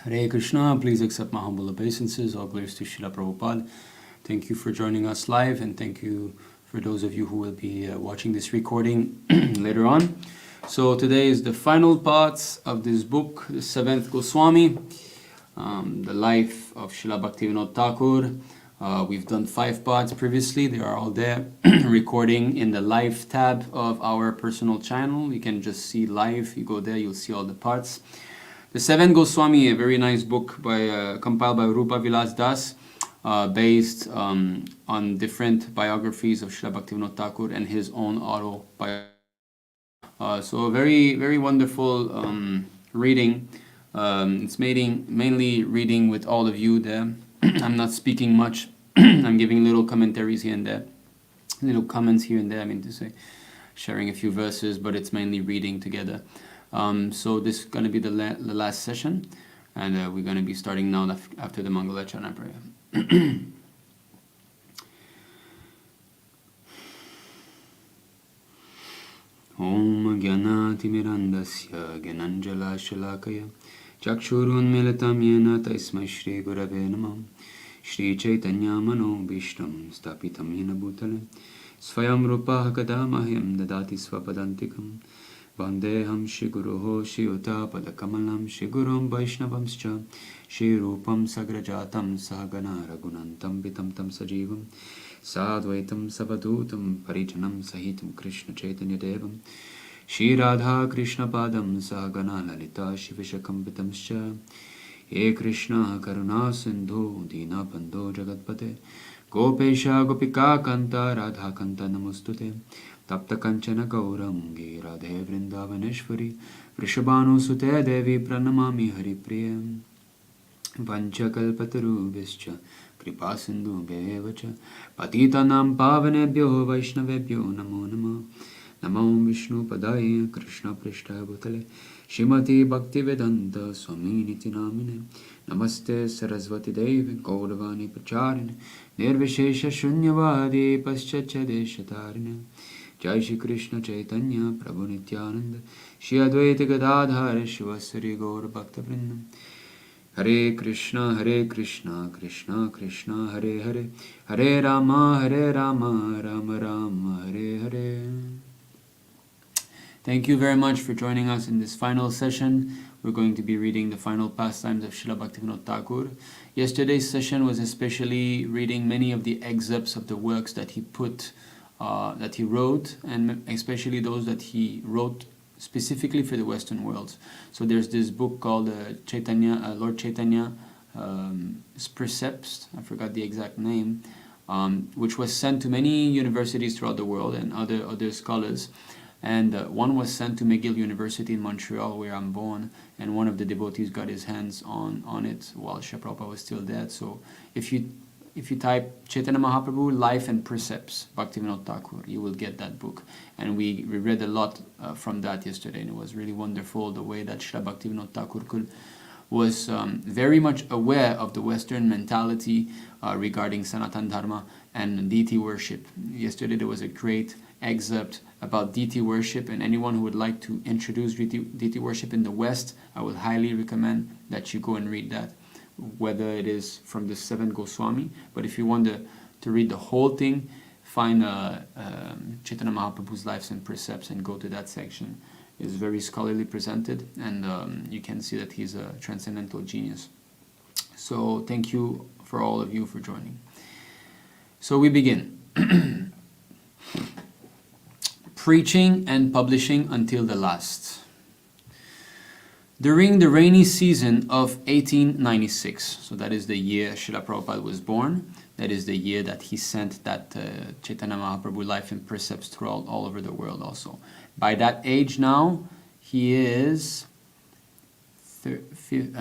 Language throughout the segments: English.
Hare Krishna, please accept my humble obeisances. All glories to Srila Prabhupada. Thank you for joining us live, and thank you for those of you who will be watching this recording later on. So today is the final part of this book, the seventh Gosvāmī, the life of Srila Bhaktivinoda Thakur. We've done 5 parts previously. They are all there, recording in the live tab of our personal channel. You can just see live. You go there, you'll see all the parts. The Seventh Gosvāmī, a very nice book compiled by Rupa Vilas Das, based on different biographies of Srila Bhaktivinoda Thakur and his own autobiography. So a very, very wonderful reading. It's mainly reading with all of you there. I'm not speaking much. I'm giving little commentaries here and there, little comments here and there, I mean to say, sharing a few verses, but it's mainly reading together. So this is going to be the last session, and we're going to be starting now after the Mangalacharana prayer. Om Gyanati Mirandasya Gyananjala Shalakaya Chakshurun Milatam Yena Taismai Shri Gurave Namam Shri Chaitanya Mano Bhishtam Stapitam Yena Bhutale Svayam Rupa Kadamahyam Dadati Svapadantikam Vandeham Shri Guruho Shri Uta Padakamalam Shri Gurum Vaishnavamscha Shri Rupam Sagrajatam Sahagana Raghunantam Vitam Tam Sajivam Sadvaitam Savadutam Parijanam Sahitam Krishna Chaitanya Devam Shri Radha Krishna Padam Sahagana Lalita Shivishakam Vitamscha He Krishna Karuna Sindhu Dina Bandho Jagatpate Gopesha Gopika Kanta Radha Kanta Namostute Tapta Kanchana Gaurangi Radhe Vrindavaneshwari Vrishabhanu Sute Devi Pranamami Hari Priyam Panchakalpatarubhischa Kripa Sindhu Bevacha Patitanam Pavanebhyo Vaishnavebhyo Namo Namo Namo Vishnu Padaya Krishna Prishta Bhutale Shrimati Bhaktivedanta Swami Niti Namine Namaste Saraswati Devi Gauravani Pacharine Nirvishesha Shunyavadi Paschachade Shatarine Jai Shri Krishna Chaitanya Prabhu Nityananda Shri Advaita Gadadhar Shivasari Gaur Bhakta Vrindam Hare Krishna Krishna Krishna Hare Hare Hare Rama Rama Rama Hare Hare. Thank you very much for joining us in this final session. We're going to be reading the final pastimes of Srila Bhaktivinoda Thakur. Yesterday's session was especially reading many of the excerpts of the works that he wrote, and especially those that he wrote specifically for the Western world. So there's this book called Lord Chaitanya's Precepts, I forgot the exact name, which was sent to many universities throughout the world and other scholars. And one was sent to McGill University in Montreal, where I'm born, and one of the devotees got his hands on it while Srila Prabhupada was still dead. So if you type Chaitanya Mahaprabhu Life and Precepts, Bhaktivinoda Thakur, you will get that book. And we read a lot from that yesterday, and it was really wonderful the way that Srila Bhaktivinoda Thakur was very much aware of the Western mentality regarding Sanatana Dharma and deity worship. Yesterday there was a great excerpt about deity worship, and anyone who would like to introduce deity worship in the West, I would highly recommend that you go and read that, whether it is from the 7th Gosvāmī, but if you want to read the whole thing, find Chaitanya Mahaprabhu's Lives and Precepts and go to that section. It's very scholarly presented, and you can see that he's a transcendental genius. So thank you for all of you for joining. So we begin. Preaching and publishing until the last. During the rainy season of 1896, so that is the year Srila Prabhupada was born, that is the year that he sent that Chaitanya Mahaprabhu Life and Precepts throughout all over the world also. By that age now, he is, 52,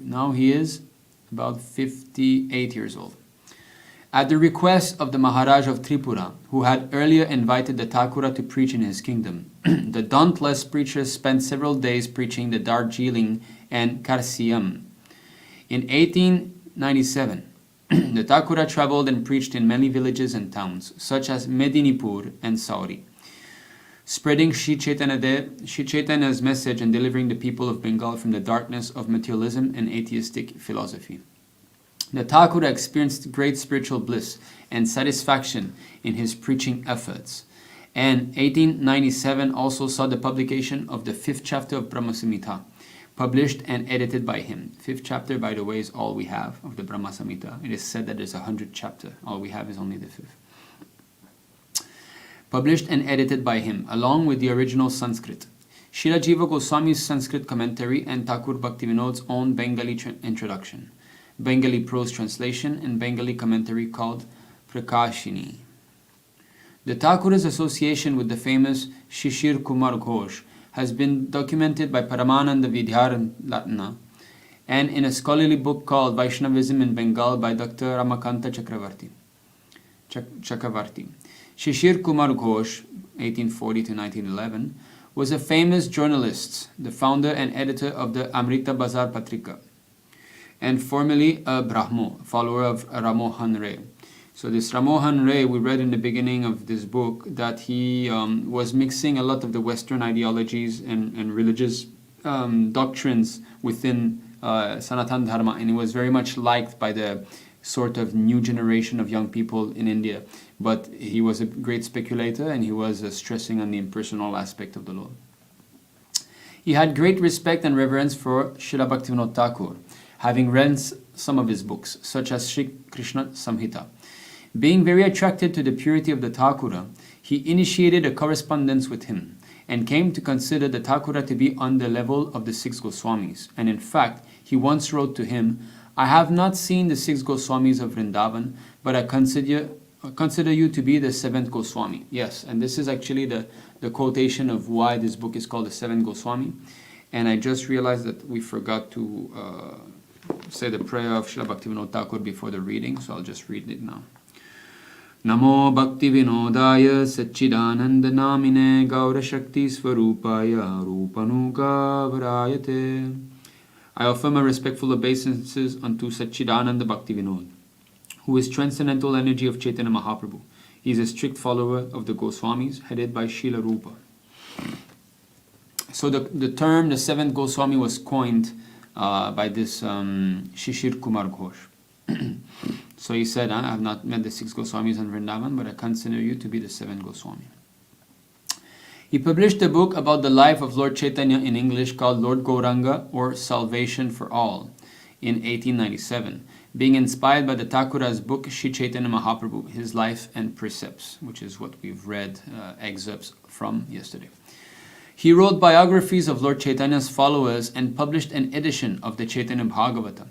now he is about 58 years old. At the request of the Maharaj of Tripura, who had earlier invited the Thakura to preach in his kingdom, the dauntless preachers spent several days preaching the Darjeeling and Karsiyam. In 1897, the Thakura traveled and preached in many villages and towns, such as Medinipur and Sauri. spreading Sri Chaitanya's message and delivering the people of Bengal from the darkness of materialism and atheistic philosophy. The Thakura experienced great spiritual bliss and satisfaction in his preaching efforts. And 1897 also saw the publication of the 5th chapter of Brahma Samhita, published and edited by him. 5th chapter, by the way, is all we have of the Brahma Samhita. It is said that there's 100 chapters. All we have is only the 5th. Published and edited by him, along with the original Sanskrit. Srila Jiva Goswami's Sanskrit commentary and Thakur Bhaktivinod's own Bengali introduction, Bengali prose translation, and Bengali commentary called Prakashini. The Thakura's association with the famous Shishir Kumar Ghosh has been documented by Paramananda Vidyaratna and in a scholarly book called Vaishnavism in Bengal by Dr. Ramakanta Chakravarti. Shishir Kumar Ghosh, 1840 to 1911, was a famous journalist, the founder and editor of the Amrita Bazar Patrika, and formerly a Brahmo, follower of Ramohan Ray. So this Ramohan Ray, we read in the beginning of this book that he was mixing a lot of the Western ideologies and religious doctrines within Sanatana Dharma, and he was very much liked by the sort of new generation of young people in India. But he was a great speculator, and he was stressing on the impersonal aspect of the Lord. He had great respect and reverence for Srila Bhaktivinoda Thakur, having read some of his books, such as Sri Krishna Samhita. Being very attracted to the purity of the Thakura, he initiated a correspondence with him and came to consider the Thakura to be on the level of the 6 Goswamis. And in fact, he once wrote to him, "I have not seen the 6 Goswamis of Vrindavan, but I consider you to be the 7th Goswami." Yes, and this is actually the quotation of why this book is called the 7th Goswami. And I just realized that we forgot to say the prayer of Srila Bhaktivinoda Thakur before the reading, so I'll just read it now. Namo Bhaktivinodaya Satchidananda Namine Gaura Shakti Swarupaya Rupanuga Varayate. I offer my respectful obeisances unto Satchidananda Bhaktivinod, who is transcendental energy of Chaitanya Mahaprabhu. He is a strict follower of the Goswamis, headed by Srila Rupa. So the term, the 7th Goswami, was coined by this Shishir Kumar Ghosh. So he said, "I have not met the 6 Goswamis in Vrindavan, but I consider you to be the 7th Goswami." He published a book about the life of Lord Chaitanya in English called Lord Gauranga, or Salvation for All, in 1897, being inspired by the Thakura's book Sri Chaitanya Mahaprabhu, His Life and Precepts, which is what we've read excerpts from yesterday. He wrote biographies of Lord Chaitanya's followers and published an edition of the Chaitanya Bhagavata.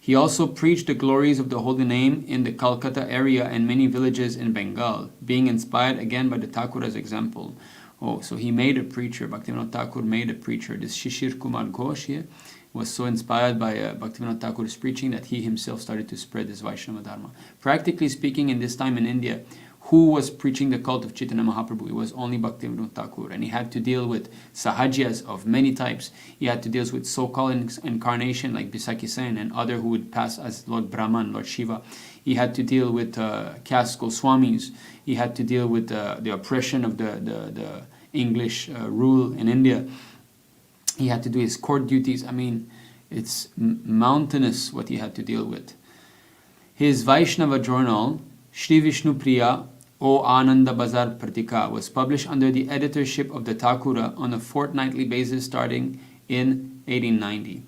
He also preached the glories of the holy name in the Calcutta area and many villages in Bengal, being inspired again by the Thakura's example. Oh, so he made a preacher. Bhaktivinoda Thakur made a preacher. This Shishir Kumar Ghosh here was so inspired by Bhaktivinoda Thakur's preaching that he himself started to spread this Vaishnava Dharma. Practically speaking, in this time in India, who was preaching the cult of Chaitanya Mahaprabhu? It was only Bhaktivinoda Thakur, and he had to deal with sahajias of many types. He had to deal with so-called incarnation like Bisaki Sen and other who would pass as Lord Brahman, Lord Shiva. He had to deal with caste Goswamis. He had to deal with the oppression of the English rule in India. He had to do his court duties. I mean, it's mountainous what he had to deal with. His Vaishnava journal, Shri Vishnu Priya O Ananda Bazar Pratika, was published under the editorship of the Thakura on a fortnightly basis starting in 1890.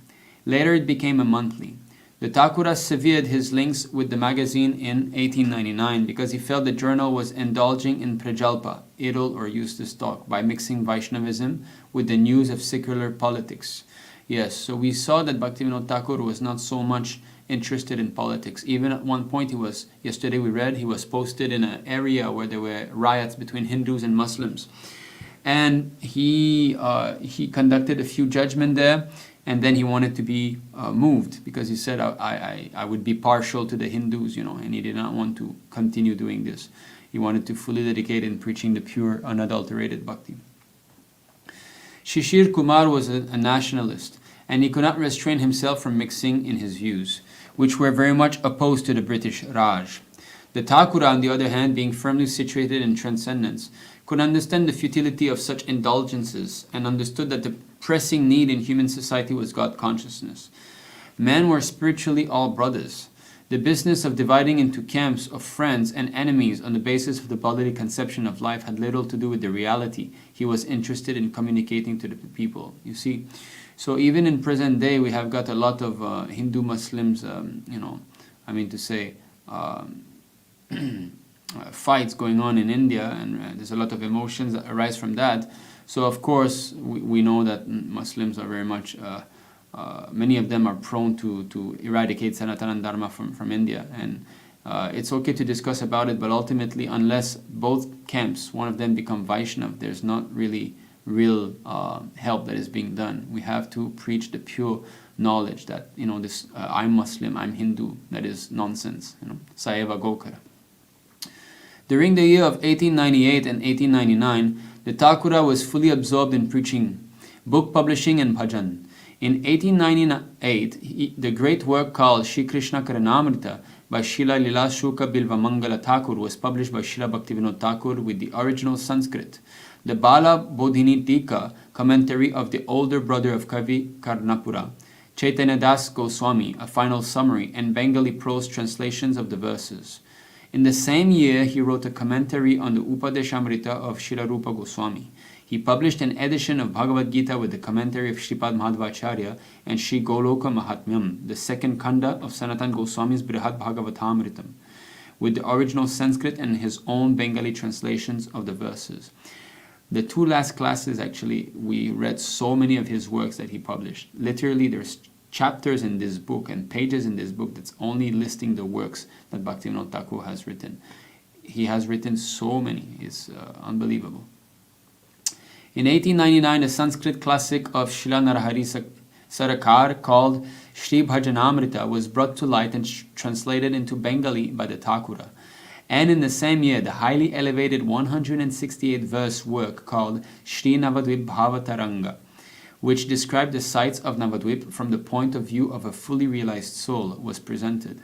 Later it became a monthly. The Thakura severed his links with the magazine in 1899 because he felt the journal was indulging in prajalpa, idle or useless talk, by mixing Vaishnavism with the news of secular politics. Yes, so we saw that Bhaktivinoda Thakur was not so much interested in politics. Even at one point yesterday we read, he was posted in an area where there were riots between Hindus and Muslims. And he conducted a few judgments there, and then he wanted to be moved because he said, I would be partial to the Hindus, and he did not want to continue doing this. He wanted to fully dedicate in preaching the pure, unadulterated bhakti. Shishir Kumar was a nationalist, and he could not restrain himself from mixing in his views, which were very much opposed to the British Raj. The Thakura, on the other hand, being firmly situated in transcendence, could understand the futility of such indulgences and understood that the pressing need in human society was God consciousness. Men were spiritually all brothers. The business of dividing into camps of friends and enemies on the basis of the bodily conception of life had little to do with the reality he was interested in communicating to the people. You see, so even in present day, we have got a lot of Hindu Muslims, fights going on in India, and there's a lot of emotions that arise from that. So of course, we know that Muslims are very much, many of them are prone to eradicate Sanatana Dharma from India. And it's okay to discuss about it, but ultimately, unless both camps, one of them become Vaishnav, there's not really real help that is being done. We have to preach the pure knowledge that, this I'm Muslim, I'm Hindu, that is nonsense, Saeva Gokara. During the year of 1898 and 1899, the Thakura was fully absorbed in preaching, book publishing and bhajan. In 1898, the great work called Shri Krishna Karanamrita by Srila Lila Shuka Bilvamangala Thakur was published by Srila Bhaktivinoda Thakur with the original Sanskrit. The Bala Bodhini Tika, commentary of the older brother of Kavi Karnapura, Chaitanya Das Goswāmī, a final summary, and Bengali prose translations of the verses. In the same year, he wrote a commentary on the Upadeshamrita of Srila Rupa Goswāmī. He published an edition of Bhagavad Gita with the commentary of Shripad Madhvacharya and Sri Goloka Mahatmyam, the second kanda of Sanatan Goswami's Brihad Bhagavatamritam, with the original Sanskrit and his own Bengali translations of the verses. The two last classes, actually, we read so many of his works that he published. Literally, there's chapters in this book and pages in this book that's only listing the works that Bhaktivinoda Thakur has written. He has written so many. It's unbelievable. In 1899, a Sanskrit classic of Srila Narahari Sarakar called Shri Bhajanamrita was brought to light and translated into Bengali by the Thakura. And in the same year, the highly elevated 168-verse work called Shri Navadvip Bhavataranga, which described the sights of Navadvip from the point of view of a fully realized soul, was presented.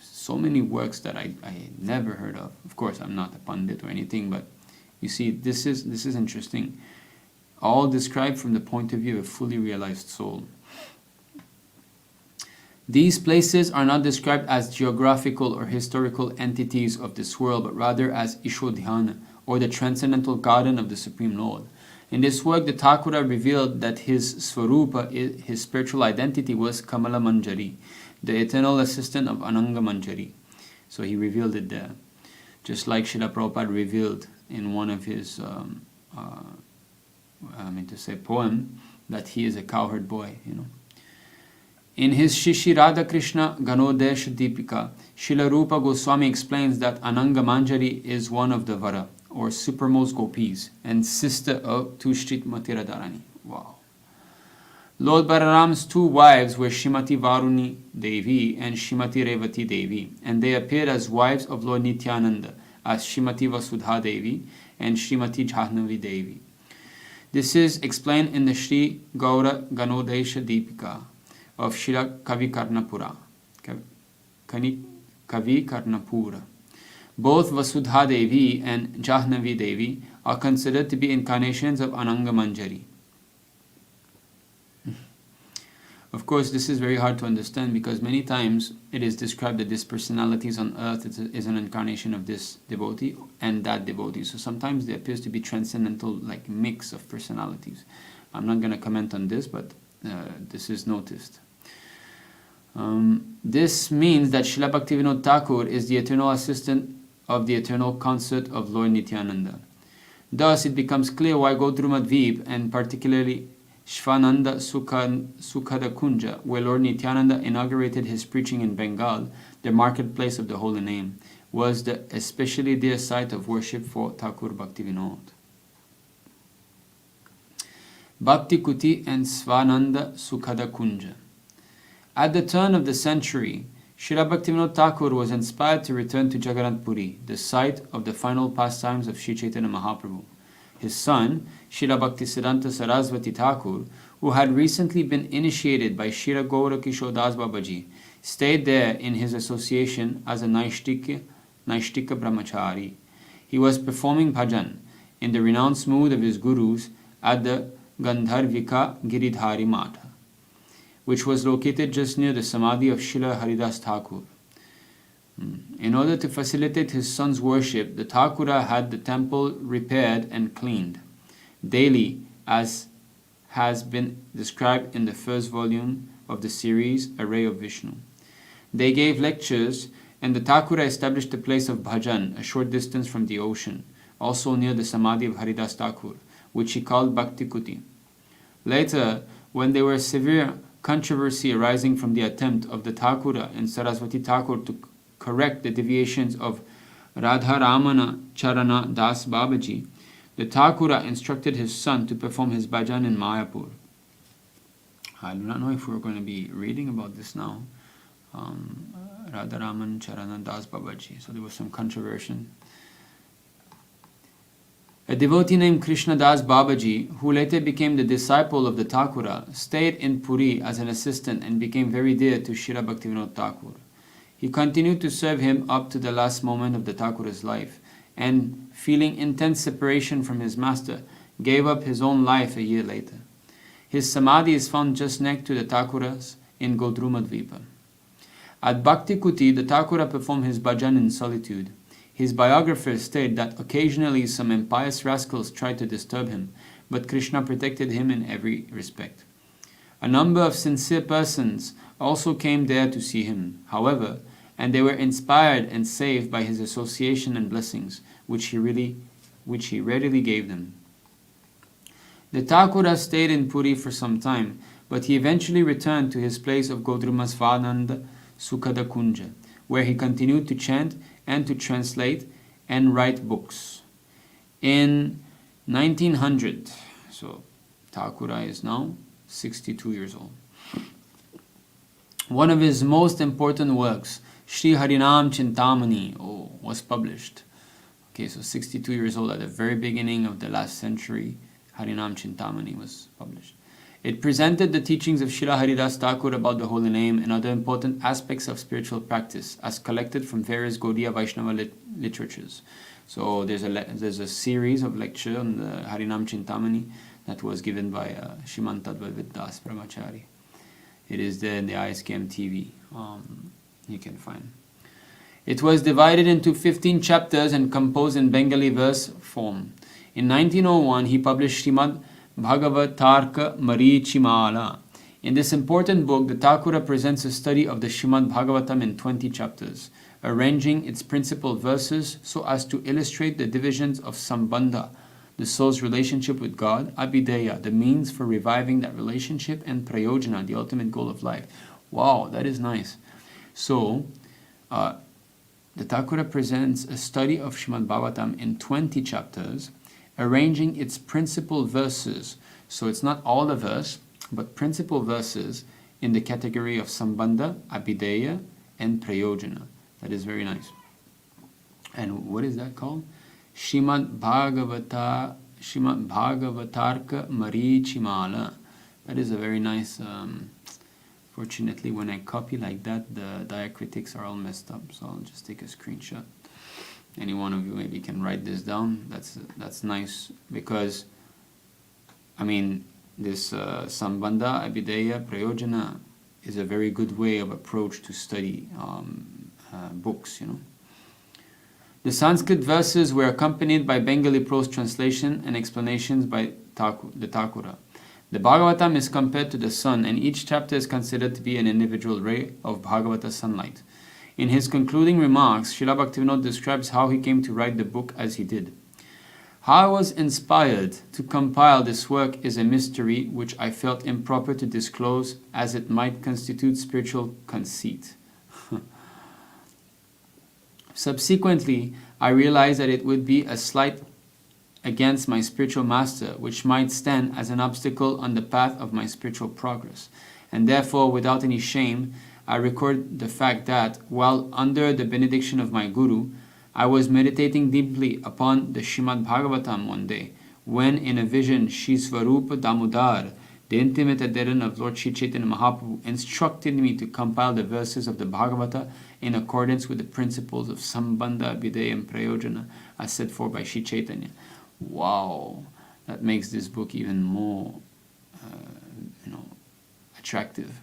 So many works that I never heard of. Of course, I'm not a Pandit or anything, but you see, this is interesting. All described from the point of view of a fully realized soul. These places are not described as geographical or historical entities of this world, but rather as Ishodhyana, or the transcendental garden of the Supreme Lord. In this work, the Thakura revealed that his Swarupa, his spiritual identity, was Kamala Manjari, the eternal assistant of Ananga Manjari. So he revealed it there. Just like Srila Prabhupada revealed in one of his, poem, that he is a cowherd boy, In his Shishi Radha Krishna Ganodesh Deepika, Srila Rupa Goswami explains that Ananga Manjari is one of the Vara, or supermost gopis, and sister of Tushrit Matiradharani. Wow. Lord Balaram's two wives were Shrimati Varuni Devi and Shrimati Revati Devi, and they appeared as wives of Lord Nityananda, as Shrimati Vasudha Devi and Shrimati Jahnavi Devi. This is explained in the Sri Gaura Ganodesha Deepika of Srila Kavi Karnapura. Kavi Karnapura. Both Vasudha Devi and Jahnavi Devi are considered to be incarnations of Ananga Manjari. Of course, this is very hard to understand because many times it is described that this personalities on earth is an incarnation of this devotee and that devotee. So sometimes there appears to be transcendental like mix of personalities. I'm not going to comment on this, but this is noticed. This means that Srila Bhaktivinoda Thakur is the eternal assistant of the eternal consort of Lord Nityananda. Thus, it becomes clear why Godrumadvip, and particularly Shvananda Sukhada Kunja, where Lord Nityananda inaugurated his preaching in Bengal, the marketplace of the holy name, was the especially dear site of worship for Thakur Bhaktivinoda. Bhakti Kuti and Svananda Sukhada Kunja. At the turn of the century, Srila Bhaktivinoda Thakur was inspired to return to Jagannath Puri, the site of the final pastimes of Sri Chaitanya Mahaprabhu. His son, Srila Bhaktisiddhanta Saraswati Thakur, who had recently been initiated by Srila Gaura Kishore Das Babaji, stayed there in his association as a Naishtikya Naishtika Brahmachari. He was performing bhajan in the renounced mood of his gurus at the Gandharvika Giridhari Matha, which was located just near the samadhi of Srila Haridas Thakur. In order to facilitate his son's worship, the Thakura had the temple repaired and cleaned daily, as has been described in the first volume of the series, A Ray of Vishnu. They gave lectures, and the Thakura established a place of bhajan a short distance from the ocean, also near the samadhi of Haridas Thakur, which he called Bhakti Kuti. Later, when there was severe controversy arising from the attempt of the Thakura and Saraswati Thakur to correct the deviations of Radharamana Charana Das Babaji, the Thakura instructed his son to perform his bhajan in Mayapur. I do not know if we're going to be reading about this now. Radharaman Charana Das Babaji. So there was some controversy. A devotee named Krishna Das Babaji, who later became the disciple of the Thakura, stayed in Puri as an assistant and became very dear to Srila Bhaktivinoda Thakur. He continued to serve him up to the last moment of the Thakura's life, and, feeling intense separation from his master, gave up his own life a year later. His samadhi is found just next to the Thakura's in Godrumadvipa. At Bhakti Kuti, the Thakura performed his bhajan in solitude. His biographers state that occasionally some impious rascals tried to disturb him, but Krishna protected him in every respect. A number of sincere persons also came there to see him, however, and they were inspired and saved by his association and blessings, which he readily gave them. The Thakura stayed in Puri for some time, but he eventually returned to his place of Godrumasvananda Sukhada Kunja, where he continued to chant and to translate and write books. In 1900, so Thakura is now 62 years old. One of his most important works, Sri Harinam Chintamani, was published. Okay, so 62 years old, at the very beginning of the last century, Harinam Chintamani was published. It presented the teachings of Srila Haridas Thakur about the holy name and other important aspects of spiritual practice, as collected from various Gaudiya Vaishnava literatures. So there's a series of lecture on the Harinam Chintamani that was given by Shriman Tadvavid Das Brahmachari. It is there in the ISKM TV. You can find. It was divided into 15 chapters and composed in Bengali verse form. In 1901, he published Srimad Bhagavatarka Marichimala. In this important book, the Thakura presents a study of the Srimad Bhagavatam in 20 chapters, arranging its principal verses so as to illustrate the divisions of Sambandha, the soul's relationship with God, Abhideya, the means for reviving that relationship, and Prayojana, the ultimate goal of life. Wow, that is nice. So, the Thakura presents a study of Srimad Bhagavatam in 20 chapters, arranging its principal verses. So it's not all the verse, but principal verses in the category of Sambandha, Abhideya, and Prayojana. That is very nice. And what is that called? Srimad Bhagavatarka Marichimala. That is a very nice... Fortunately, when I copy like that, the diacritics are all messed up, so I'll just take a screenshot. Any one of you maybe can write this down. That's nice, because, I mean, this Sambandha, Abhideya, Prayojana is a very good way of approach to study books, you know. The Sanskrit verses were accompanied by Bengali prose translation and explanations by the Thakura. The Bhagavatam is compared to the sun, and each chapter is considered to be an individual ray of Bhagavata sunlight. In his concluding remarks, Srila Bhaktivinoda describes how he came to write the book as he did. How I was inspired to compile this work is a mystery which I felt improper to disclose, as it might constitute spiritual conceit. Subsequently, I realized that it would be a slight against my spiritual master, which might stand as an obstacle on the path of my spiritual progress. And therefore, without any shame, I record the fact that, while under the benediction of my Guru, I was meditating deeply upon the Srimad Bhagavatam one day, when in a vision Shri Svarupa Damodar, The intimate adherent of Lord Sri Chaitanya Mahaprabhu instructed me to compile the verses of the Bhagavata in accordance with the principles of Sambandha, Abhideya and Prayojana as set forth by Sri Chaitanya. Wow, that makes this book even more attractive.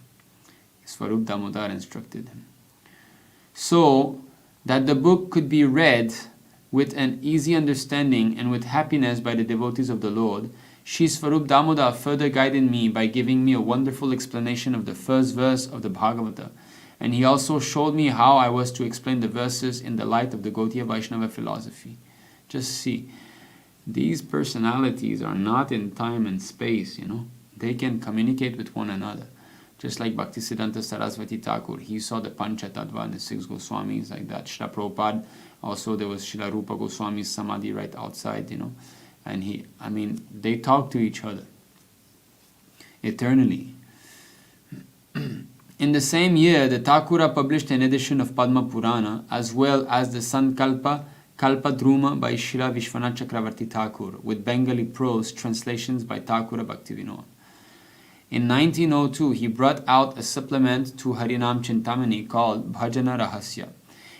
Swarup Damodar instructed him. So that the book could be read with an easy understanding and with happiness by the devotees of the Lord, Shri Swarup Damodar further guided me by giving me a wonderful explanation of the first verse of the Bhagavata, and he also showed me how I was to explain the verses in the light of the Gaudiya Vaishnava philosophy. Just see, these personalities are not in time and space, They can communicate with one another. Just like Bhaktisiddhanta Saraswati Thakur, he saw the Pancha Tattva and the 6 Goswamis like that. Srila Prabhupada, also there was Srila Rupa Goswami's Samadhi right outside, And they talk to each other eternally. In the same year, the Thakura published an edition of Padma Purana as well as the Sankalpa Kalpadruma by Srila Vishwanath Chakravarti Thakur with Bengali prose translations by Thakura Bhaktivinoda. In 1902, he brought out a supplement to Harinam Chintamani called Bhajana Rahasya.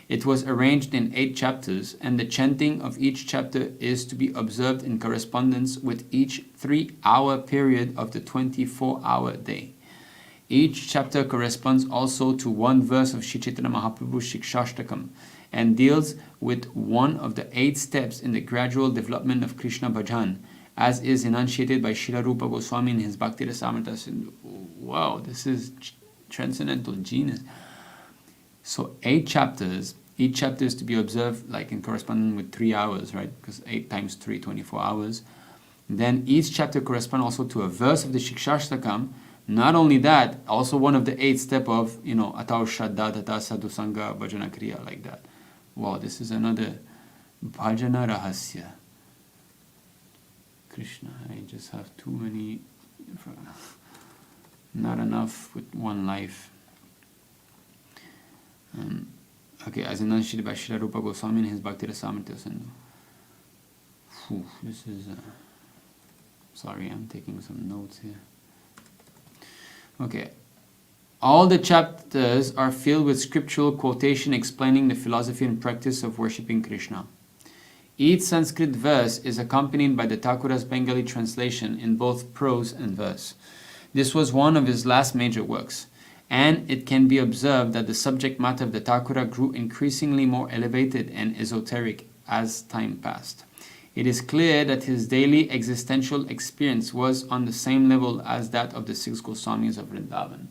It was arranged in 8 chapters, and the chanting of each chapter is to be observed in correspondence with each 3-hour period of the 24-hour day. Each chapter corresponds also to one verse of Sri Chaitanya Mahaprabhu's Shikshashtakam and deals with one of the 8 steps in the gradual development of Krishna Bhajan, as is enunciated by Srila Rupa Goswami in his Bhakti Rasamrita Sindhu. Wow, this is transcendental genius. So 8 chapters, each chapter is to be observed like in correspondence with 3 hours, right? Because 8 times 3, 24 hours. Then each chapter corresponds also to a verse of the Shikshashtakam. Not only that, also one of the 8 steps of, Atau Shraddha, Tata Sadhu Sangha, Bhajana Kriya, like that. Wow, this is another Bhajana Rahasya. Krishna, I just have too many, not enough with one life. Okay, as enunciated by Srila Rupa Goswami in his Bhakti Rasamrita Sindhu. This is, sorry, I'm taking some notes here. Okay, all the chapters are filled with scriptural quotation explaining the philosophy and practice of worshipping Krishna. Each Sanskrit verse is accompanied by the Thakura's Bengali translation in both prose and verse. This was one of his last major works, and it can be observed that the subject matter of the Thakura grew increasingly more elevated and esoteric as time passed. It is clear that his daily existential experience was on the same level as that of the 6 Goswamis of Vrindavan.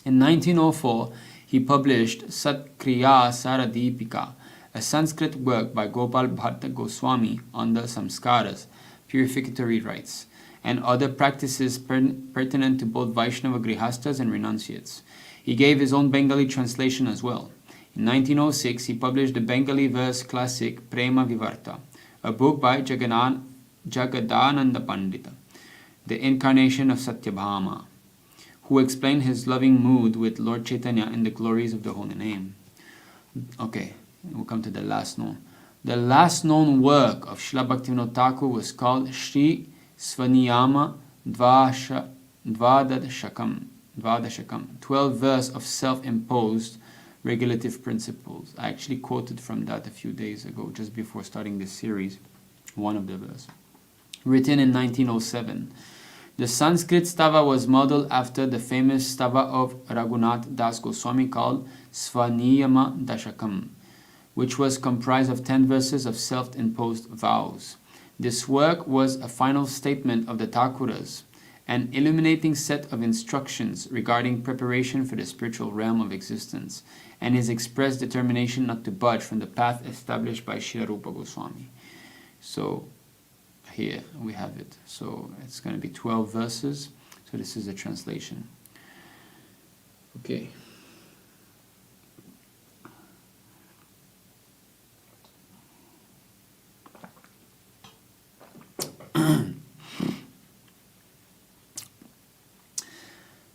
In 1904, he published Sat Kriya Saradipika, a Sanskrit work by Gopal Bhatta Goswami on the samskaras, purificatory rites, and other practices pertinent to both Vaishnava Grihastas and renunciates. He gave his own Bengali translation as well. In 1906, he published the Bengali verse classic Prema Vivarta, a book by Jagadananda Pandita, the incarnation of Satyabhama, who explained his loving mood with Lord Chaitanya and the glories of the holy name. Okay, we'll come to the last known. The last known work of Srila Bhaktivinoda Thakur was called Shri Svaniyama Dvadashakam, 12 verse of self-imposed regulative principles. I actually quoted from that a few days ago, just before starting this series, one of the verses. Written in 1907. The Sanskrit stava was modeled after the famous stava of Raghunath Das Goswami called Svaniyama Dashakam, which was comprised of 10 verses of self-imposed vows. This work was a final statement of the Thakuras, an illuminating set of instructions regarding preparation for the spiritual realm of existence, and his expressed determination not to budge from the path established by Srila Rupa Goswami. So here we have it. So it's going to be 12 verses. So this is the translation. Okay.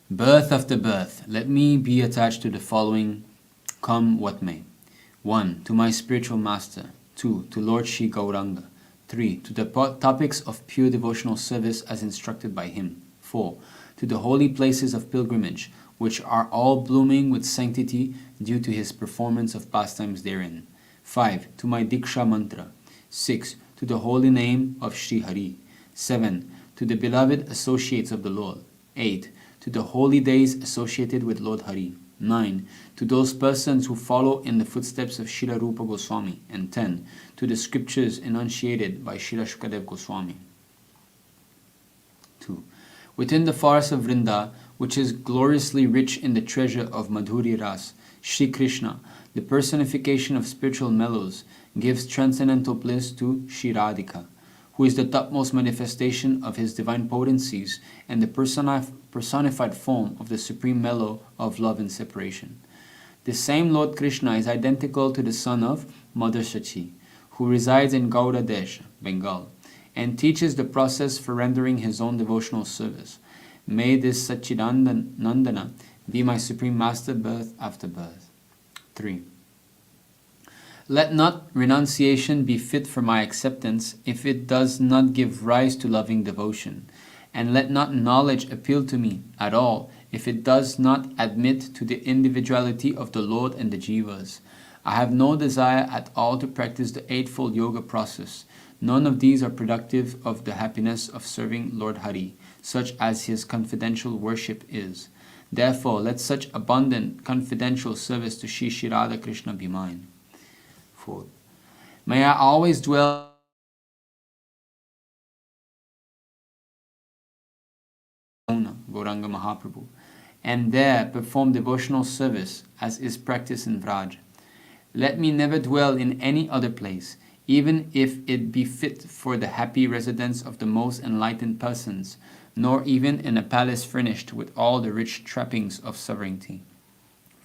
Birth after birth, let me be attached to the following, come what may. 1. To my spiritual master. 2. To Lord Shri Gauranga. 3. To the topics of pure devotional service as instructed by him. 4. To the holy places of pilgrimage, which are all blooming with sanctity due to his performance of pastimes therein. 5. To my Diksha mantra. 6. To the holy name of Sri Hari. 7. To the beloved associates of the Lord. 8. To the holy days associated with Lord Hari. 9. To those persons who follow in the footsteps of Srila Rupa Gosvāmī. And 10. To the scriptures enunciated by Srila Shukadev Goswami. 2. Within the forest of Vrinda, which is gloriously rich in the treasure of Madhuri Ras, Shri Krishna, the personification of spiritual mellows, gives transcendental bliss to Shri Radhika, who is the topmost manifestation of his divine potencies and the personified form of the supreme mellow of love and separation. The same Lord Krishna is identical to the son of Mother Sachi, who resides in Gauda Desha, Bengal, and teaches the process for rendering his own devotional service. May this Nandana be my supreme master birth after birth. 3. Let not renunciation be fit for my acceptance if it does not give rise to loving devotion, and let not knowledge appeal to me at all if it does not admit to the individuality of the Lord and the Jivas. I have no desire at all to practice the eightfold yoga process. None of these are productive of the happiness of serving Lord Hari, such as his confidential worship is. Therefore, let such abundant confidential service to Shri Radha Krishna be mine. 4. May I always dwell Gauranga Mahaprabhu, and there perform devotional service as is practiced in Vraj. Let me never dwell in any other place, even if it be fit for the happy residence of the most enlightened persons, nor even in a palace furnished with all the rich trappings of sovereignty.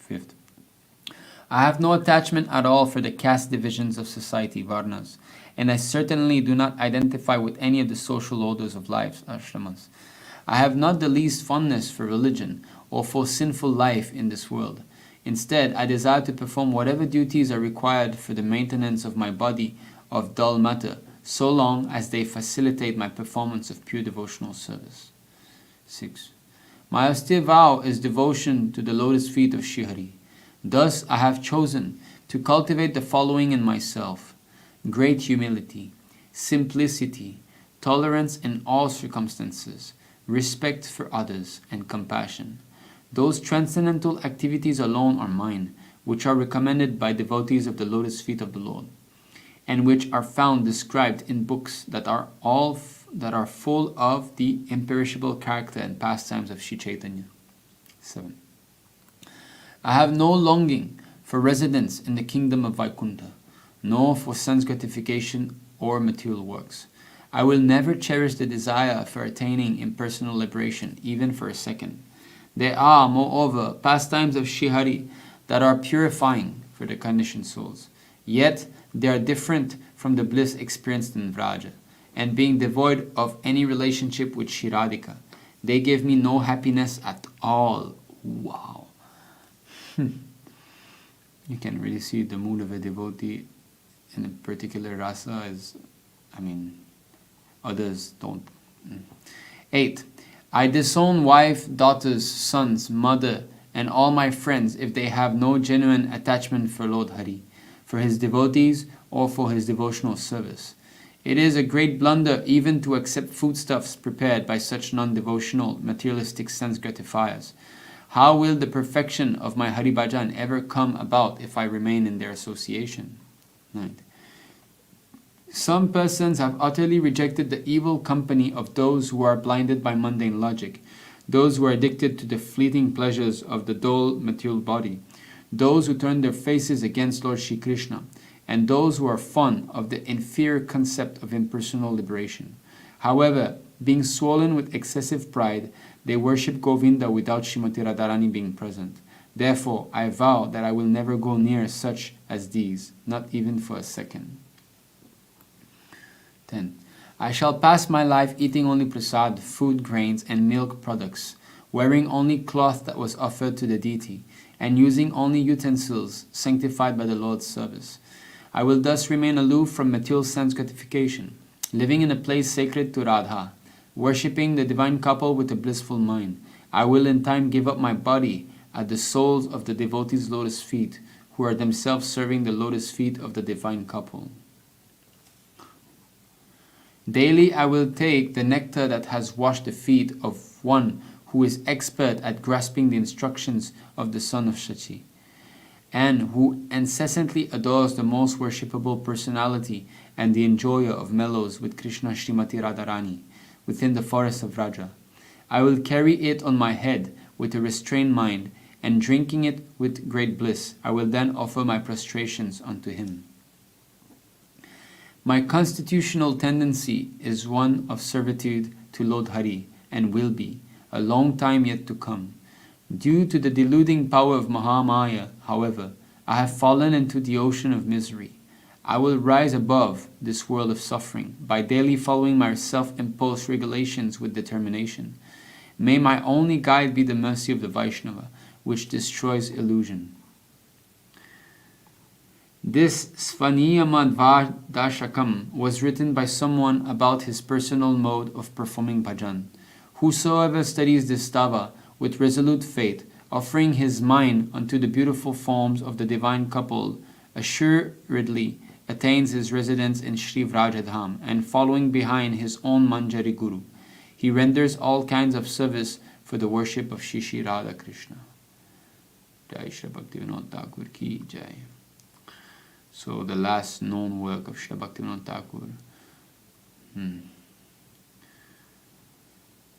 5th. I have no attachment at all for the caste divisions of society, Varnas, and I certainly do not identify with any of the social orders of life, ashramas. I have not the least fondness for religion or for sinful life in this world. Instead, I desire to perform whatever duties are required for the maintenance of my body of dull matter, so long as they facilitate my performance of pure devotional service. 6. My austere vow is devotion to the lotus feet of Shri Hari. Thus I have chosen to cultivate the following in myself: great humility, simplicity, tolerance in all circumstances, respect for others, and compassion. Those transcendental activities alone are mine, which are recommended by devotees of the lotus feet of the Lord, and which are found described in books that are full of the imperishable character and pastimes of Sri Chaitanya. 7. I have no longing for residence in the kingdom of Vaikuntha, nor for sense gratification or material works. I will never cherish the desire for attaining impersonal liberation, even for a second. There are, moreover, pastimes of Shri Hari that are purifying for the conditioned souls. Yet they are different from the bliss experienced in Vraja, and being devoid of any relationship with Shri Radhika, they give me no happiness at all. Wow. You can really see the mood of a devotee in a particular rasa is, others don't. 8. I disown wife, daughters, sons, mother, and all my friends if they have no genuine attachment for Lord Hari, for his devotees, or for his devotional service. It is a great blunder even to accept foodstuffs prepared by such non-devotional, materialistic sense gratifiers. How will the perfection of my Hari Bhajan ever come about if I remain in their association? 9. Some persons have utterly rejected the evil company of those who are blinded by mundane logic, those who are addicted to the fleeting pleasures of the dull material body, those who turn their faces against Lord Shri Krishna, and those who are fond of the inferior concept of impersonal liberation. However, being swollen with excessive pride, they worship Govinda without Srimati Radharani being present. Therefore, I vow that I will never go near such as these, not even for a second. 10. I shall pass my life eating only prasad, food, grains, and milk products, wearing only cloth that was offered to the deity, and using only utensils sanctified by the Lord's service. I will thus remain aloof from material sense gratification. living in a place sacred to Radha, worshipping the divine couple with a blissful mind. I will in time give up my body at the soles of the devotees' lotus feet, who are themselves serving the lotus feet of the divine couple. Daily I will take the nectar that has washed the feet of one who is expert at grasping the instructions of the son of Shachi, and who incessantly adores the most worshipable personality and the enjoyer of mellows with Krishna Srimati Radharani within the forest of Vraja. I will carry it on my head with a restrained mind, and drinking it with great bliss, I will then offer my prostrations unto him. My constitutional tendency is one of servitude to Lord Hari, and will be, a long time yet to come. Due to the deluding power of Mahamaya, however, I have fallen into the ocean of misery. I will rise above this world of suffering by daily following my self-imposed regulations with determination. May my only guide be the mercy of the Vaishnava, which destroys illusion. This Svaniyamad was written by someone about his personal mode of performing bhajan. Whosoever studies this stava with resolute faith, offering his mind unto the beautiful forms of the divine couple, assuredly attains his residence in Sri Vrajadham, and following behind his own Manjari Guru, he renders all kinds of service for the worship of Shri Radha Krishna. Jai Shri Bhaktivinoda Thakur ki Jai. So the last known work of Srila Bhaktivinoda Thakur.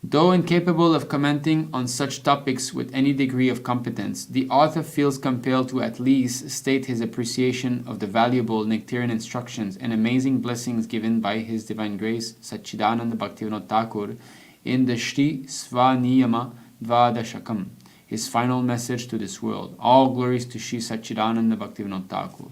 Though incapable of commenting on such topics with any degree of competence, the author feels compelled to at least state his appreciation of the valuable nectarian instructions and amazing blessings given by His Divine Grace Satchidananda Bhaktivinoda Thakur in the Shri Svaniyama Dvadashakam, his final message to this world. All glories to Shri Satchidananda Bhaktivinoda Thakur.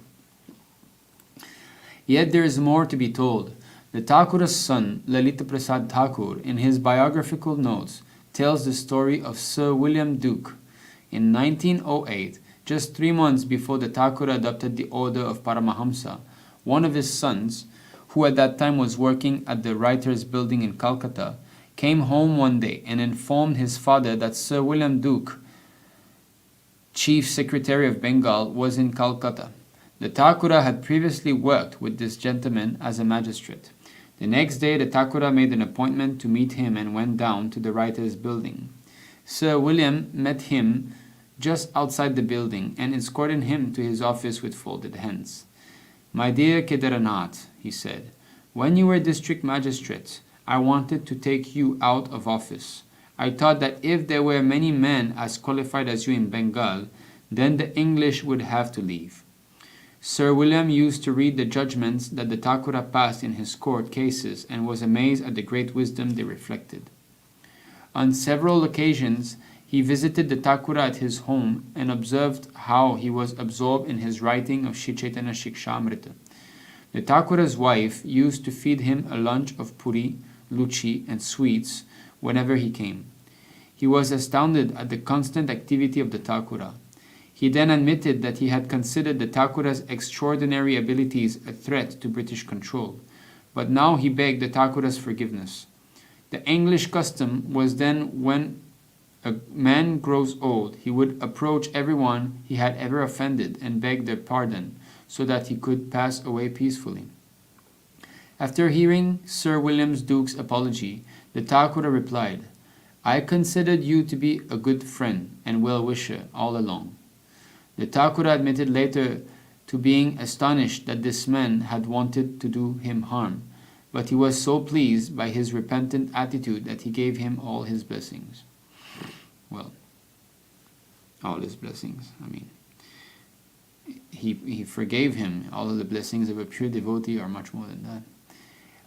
Yet there is more to be told. The Thakura's son, Lalita Prasad Thakur, in his biographical notes, tells the story of Sir William Duke. In 1908, just 3 months before the Thakura adopted the order of Paramahamsa, one of his sons, who at that time was working at the Writers' Building in Calcutta, came home one day and informed his father that Sir William Duke, Chief Secretary of Bengal, was in Calcutta. The Thakura had previously worked with this gentleman as a magistrate. The next day, the Thakura made an appointment to meet him and went down to the Writers' Building. Sir William met him just outside the building and escorted him to his office with folded hands. "My dear Kedaranath," he said, "when you were district magistrate, I wanted to take you out of office. I thought that if there were many men as qualified as you in Bengal, then the English would have to leave." Sir William used to read the judgments that the Thakura passed in his court cases and was amazed at the great wisdom they reflected. On several occasions, he visited the Thakura at his home and observed how he was absorbed in his writing of Shri Chaitanya Shikshamrita. The Thakura's wife used to feed him a lunch of puri, luchi, and sweets whenever he came. He was astounded at the constant activity of the Thakura. He then admitted that he had considered the Thakura's extraordinary abilities a threat to British control, but now he begged the Thakura's forgiveness. The English custom was then when a man grows old, he would approach everyone he had ever offended and beg their pardon, so that he could pass away peacefully. After hearing Sir William Duke's apology, the Thakura replied, "I considered you to be a good friend and well-wisher all along." The Thakura admitted later to being astonished that this man had wanted to do him harm, but he was so pleased by his repentant attitude that he gave him all his blessings. Well, all his blessings, he forgave him. All of the blessings of a pure devotee are much more than that.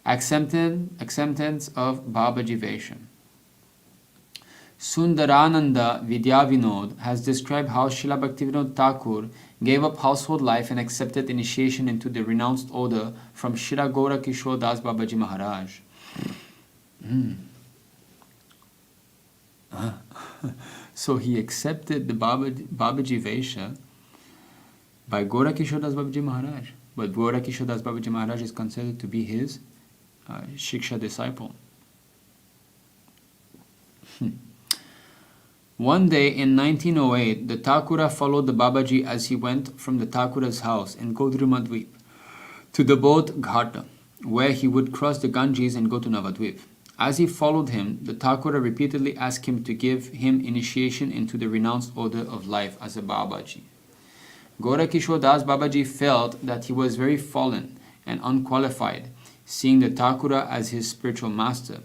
Acceptance of Babaji Vesha. Sundarananda Vidyavinod has described how Srila Bhaktivinoda Thakur gave up household life and accepted initiation into the renounced order from Srila Gaura Kishore Das Babaji Maharaj. So he accepted the Babaji Vesha by Gaura Kishore Das Babaji Maharaj, but Gaura Kishore Das Babaji Maharaj is considered to be his Shiksha disciple. One day in 1908, the Thakura followed the Babaji as he went from the Thakura's house in Godrumadweep to the boat Ghata, where he would cross the Ganges and go to Navadvip. As he followed him, the Thakura repeatedly asked him to give him initiation into the renounced order of life as a Babaji. Gorakishore Das Babaji felt that he was very fallen and unqualified, seeing the Thakura as his spiritual master,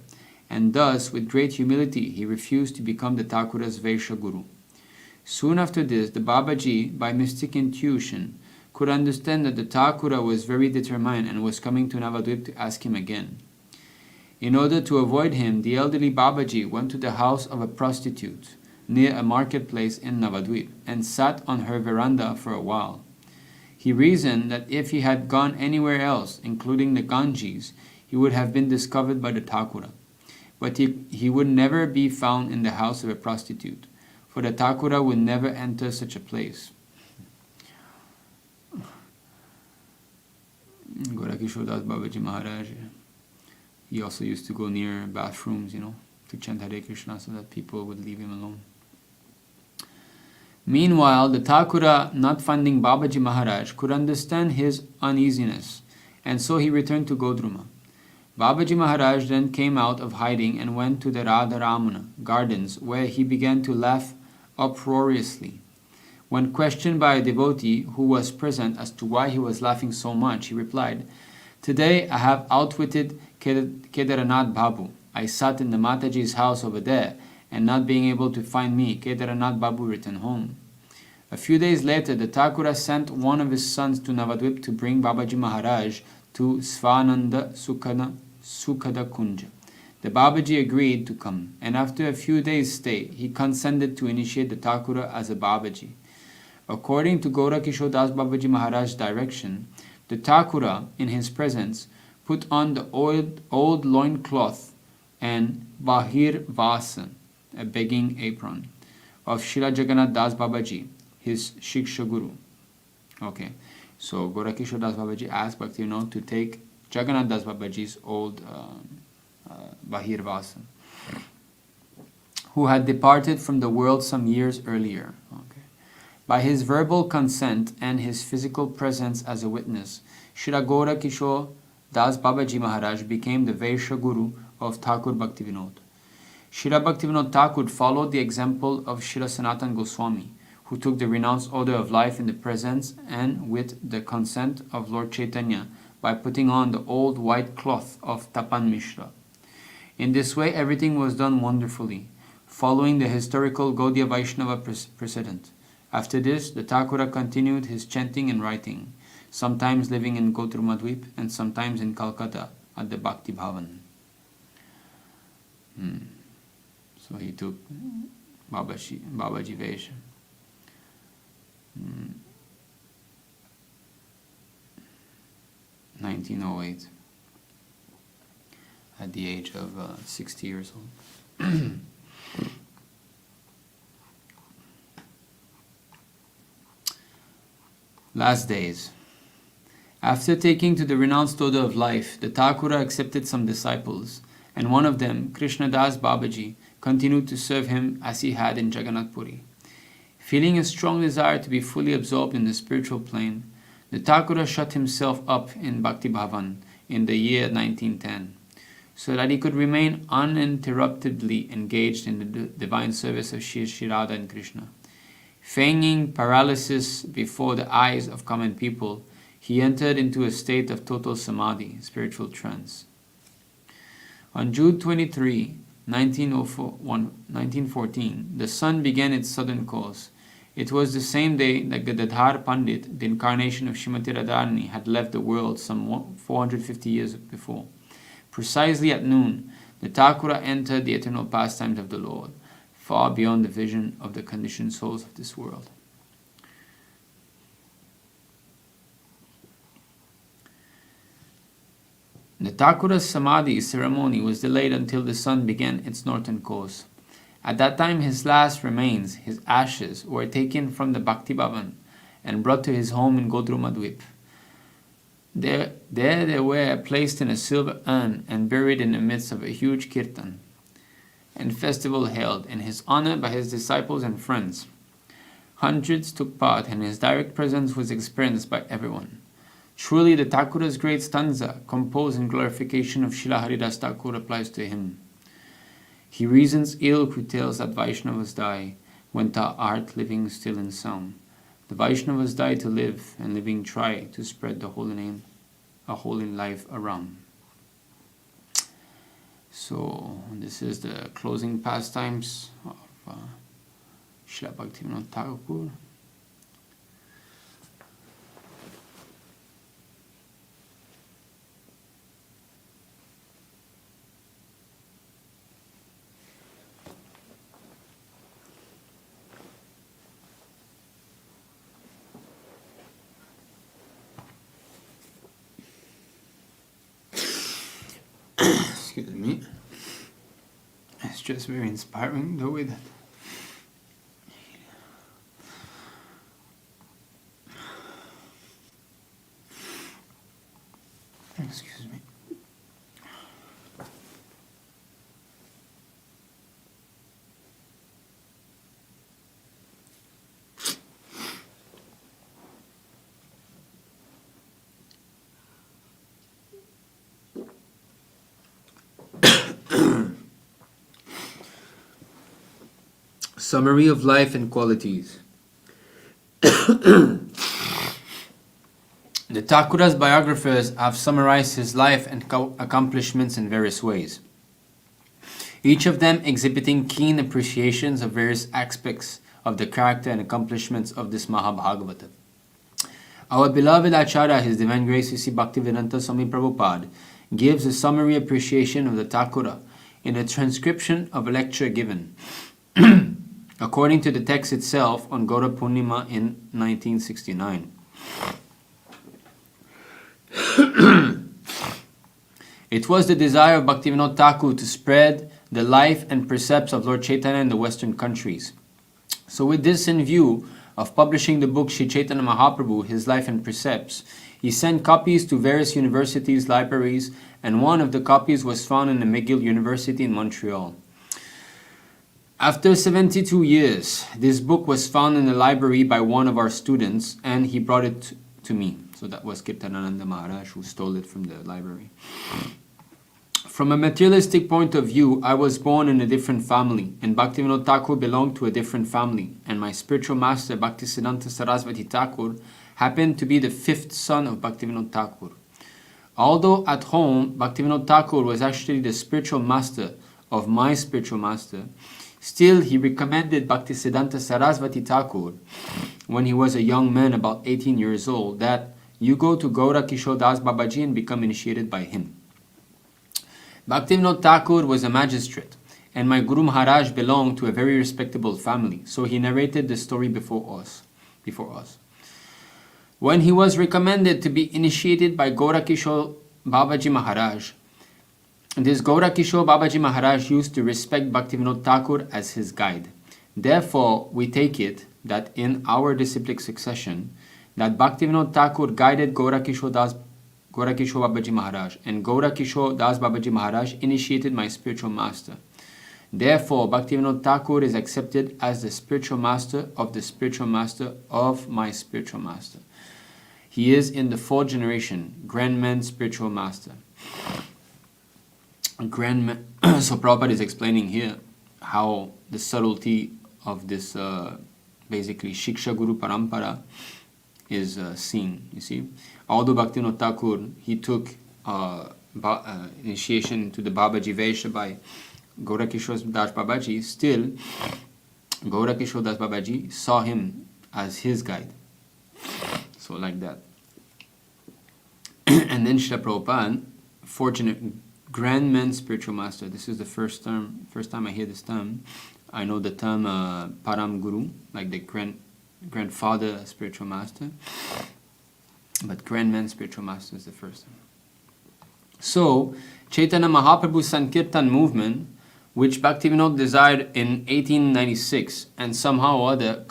and thus, with great humility, he refused to become the Thakura's Vaishya Guru. Soon after this, the Babaji, by mystic intuition, could understand that the Thakura was very determined and was coming to Navadvip to ask him again. In order to avoid him, the elderly Babaji went to the house of a prostitute near a marketplace in Navadvip and sat on her veranda for a while. He reasoned that if he had gone anywhere else, including the Ganges, he would have been discovered by the Thakura. But he would never be found in the house of a prostitute, for the Thakura would never enter such a place. Gorakishore Das Babaji Maharaj, he also used to go near bathrooms, to chant Hare Krishna so that people would leave him alone. Meanwhile, the Thakura, not finding Babaji Maharaj, could understand his uneasiness, and so he returned to Godruma. Babaji Maharaj then came out of hiding and went to the Radharamana gardens, where he began to laugh uproariously. When questioned by a devotee who was present as to why he was laughing so much, he replied, "Today I have outwitted Kedaranath Babu. I sat in the Mataji's house over there, and not being able to find me, Kedaranath Babu returned home." A few days later, the Thakura sent one of his sons to Navadvip to bring Babaji Maharaj to Svananda Sukhada Kunja. The Babaji agreed to come, and after a few days' stay, he consented to initiate the Thakura as a Babaji. According to Gorakishore Das Babaji Maharaj's direction, the Thakura, in his presence, put on the old loincloth and Bahir Vasa, a begging apron, of Srila Jagannath Das Babaji, his Shiksha Guru. Okay, so Gorakishore Das Babaji asked Bhaktivinoda to take Jagannath Das Babaji's old Bahir Vasa, who had departed from the world some years earlier. Okay. By his verbal consent and his physical presence as a witness, Srila Gorakishore Das Babaji Maharaj became the Vaishya Guru of Thakur Bhaktivinoda. Srila Bhaktivinoda Thakur followed the example of Srila Sanatana Gosvāmī, who took the renounced order of life in the presence and with the consent of Lord Chaitanya by putting on the old white cloth of Tapan Mishra. In this way, everything was done wonderfully, following the historical Gaudiya Vaishnava precedent. After this, the Thakura continued his chanting and writing, sometimes living in Godrumadweep and sometimes in Calcutta at the Bhakti Bhavan. So he took Babaji Vaishya. 1908, at the age of 60 years old. Last days. After taking to the renounced order of life, the Thakura accepted some disciples, and one of them, Krishnadas Babaji, continued to serve him as he had in Jagannath Puri. Feeling a strong desire to be fully absorbed in the spiritual plane, the Thakura shut himself up in Bhakti Bhavan in the year 1910, so that he could remain uninterruptedly engaged in the divine service of Shri Radha and Krishna. Feigning paralysis before the eyes of common people, he entered into a state of total samadhi, spiritual trance. On June 23, 1914, the sun began its southern course. It was the same day that Gadadhar Pandit, the incarnation of Srimati Radharani, had left the world some 450 years before. Precisely at noon, the Thakura entered the eternal pastimes of the Lord, far beyond the vision of the conditioned souls of this world. The Thakura's Samadhi ceremony was delayed until the sun began its northern course. At that time, his last remains, his ashes, were taken from the Bhakti Bhavan and brought to his home in Godrumadweep. There they were placed in a silver urn and buried in the midst of a huge kirtan and festival held in his honor by his disciples and friends. Hundreds took part, and his direct presence was experienced by everyone. Truly, the Thakura's great stanza, composed in glorification of Srila Haridas Thakur, applies to him. He reasons ill who tells that Vaishnavas die, when thou art living still in sound. The Vaishnavas die to live, and living try to spread the holy name, a holy life around. So, this is the closing pastimes of Srila Bhaktivinoda Thakur. Excuse me. It's just very inspiring the way that excuse me. Summary of life and qualities. The Thakura's biographers have summarized his life and accomplishments in various ways, each of them exhibiting keen appreciations of various aspects of the character and accomplishments of this Mahabhagavata. Our beloved Acharya, His Divine Grace C.C. Bhaktivedanta Swami Prabhupada, gives a summary appreciation of the Thakura in a transcription of a lecture given according to the text itself on Gaura Purnima in 1969. It was the desire of Bhaktivinoda Thakur to spread the life and precepts of Lord Chaitanya in the Western countries. So with this in view of publishing the book Sri Chaitanya Mahaprabhu, His Life and Precepts, he sent copies to various universities, libraries, and one of the copies was found in the McGill University in Montreal. After 72 years, this book was found in the library by one of our students, and he brought it to me. So that was Kirtanananda Maharaj who stole it from the library. From a materialistic point of view, I was born in a different family, and Bhaktivinoda Thakur belonged to a different family, and my spiritual master, Bhaktisiddhanta Sarasvati Thakur, happened to be the fifth son of Bhaktivinoda Thakur. Although at home, Bhaktivinoda Thakur was actually the spiritual master of my spiritual master, still he recommended Bhaktisiddhanta Sarasvati Thakur, when he was a young man about 18 years old, that you go to Gaura Kishore Das Babaji and become initiated by him. Bhaktivinoda Thakur was a magistrate, and my Guru Maharaj belonged to a very respectable family, so he narrated the story before us. When he was recommended to be initiated by Gaura Kishore Babaji Maharaj, this Gaura Kishore Babaji Maharaj used to respect Bhaktivinoda Thakur as his guide. Therefore, we take it that in our disciplic succession, that Bhaktivinoda Thakur guided Gaura Kishore Babaji Maharaj, and Gaura Kishore Das Babaji Maharaj initiated my spiritual master. Therefore, Bhaktivinoda Thakur is accepted as the spiritual master of the spiritual master of my spiritual master. He is in the fourth generation, Grand Man Spiritual Master. So Prabhupada is explaining here how the subtlety of this basically Shiksha Guru Parampara is seen, you see. Although Bhaktivinoda Thakur, he took initiation to the Babaji Vaishya by Gaura Kishore Das Babaji, still Gaura Kishore Das Babaji saw him as his guide. So like that. And then Srila Prabhupada, fortunate Grand Man Spiritual Master. This is the first time I hear this term. I know the term Param Guru, like the grandfather spiritual master. But Grand Man Spiritual Master is the first time. So, Chaitanya Mahaprabhu's Sankirtan movement, which Bhaktivinoda desired in 1896, and somehow or other,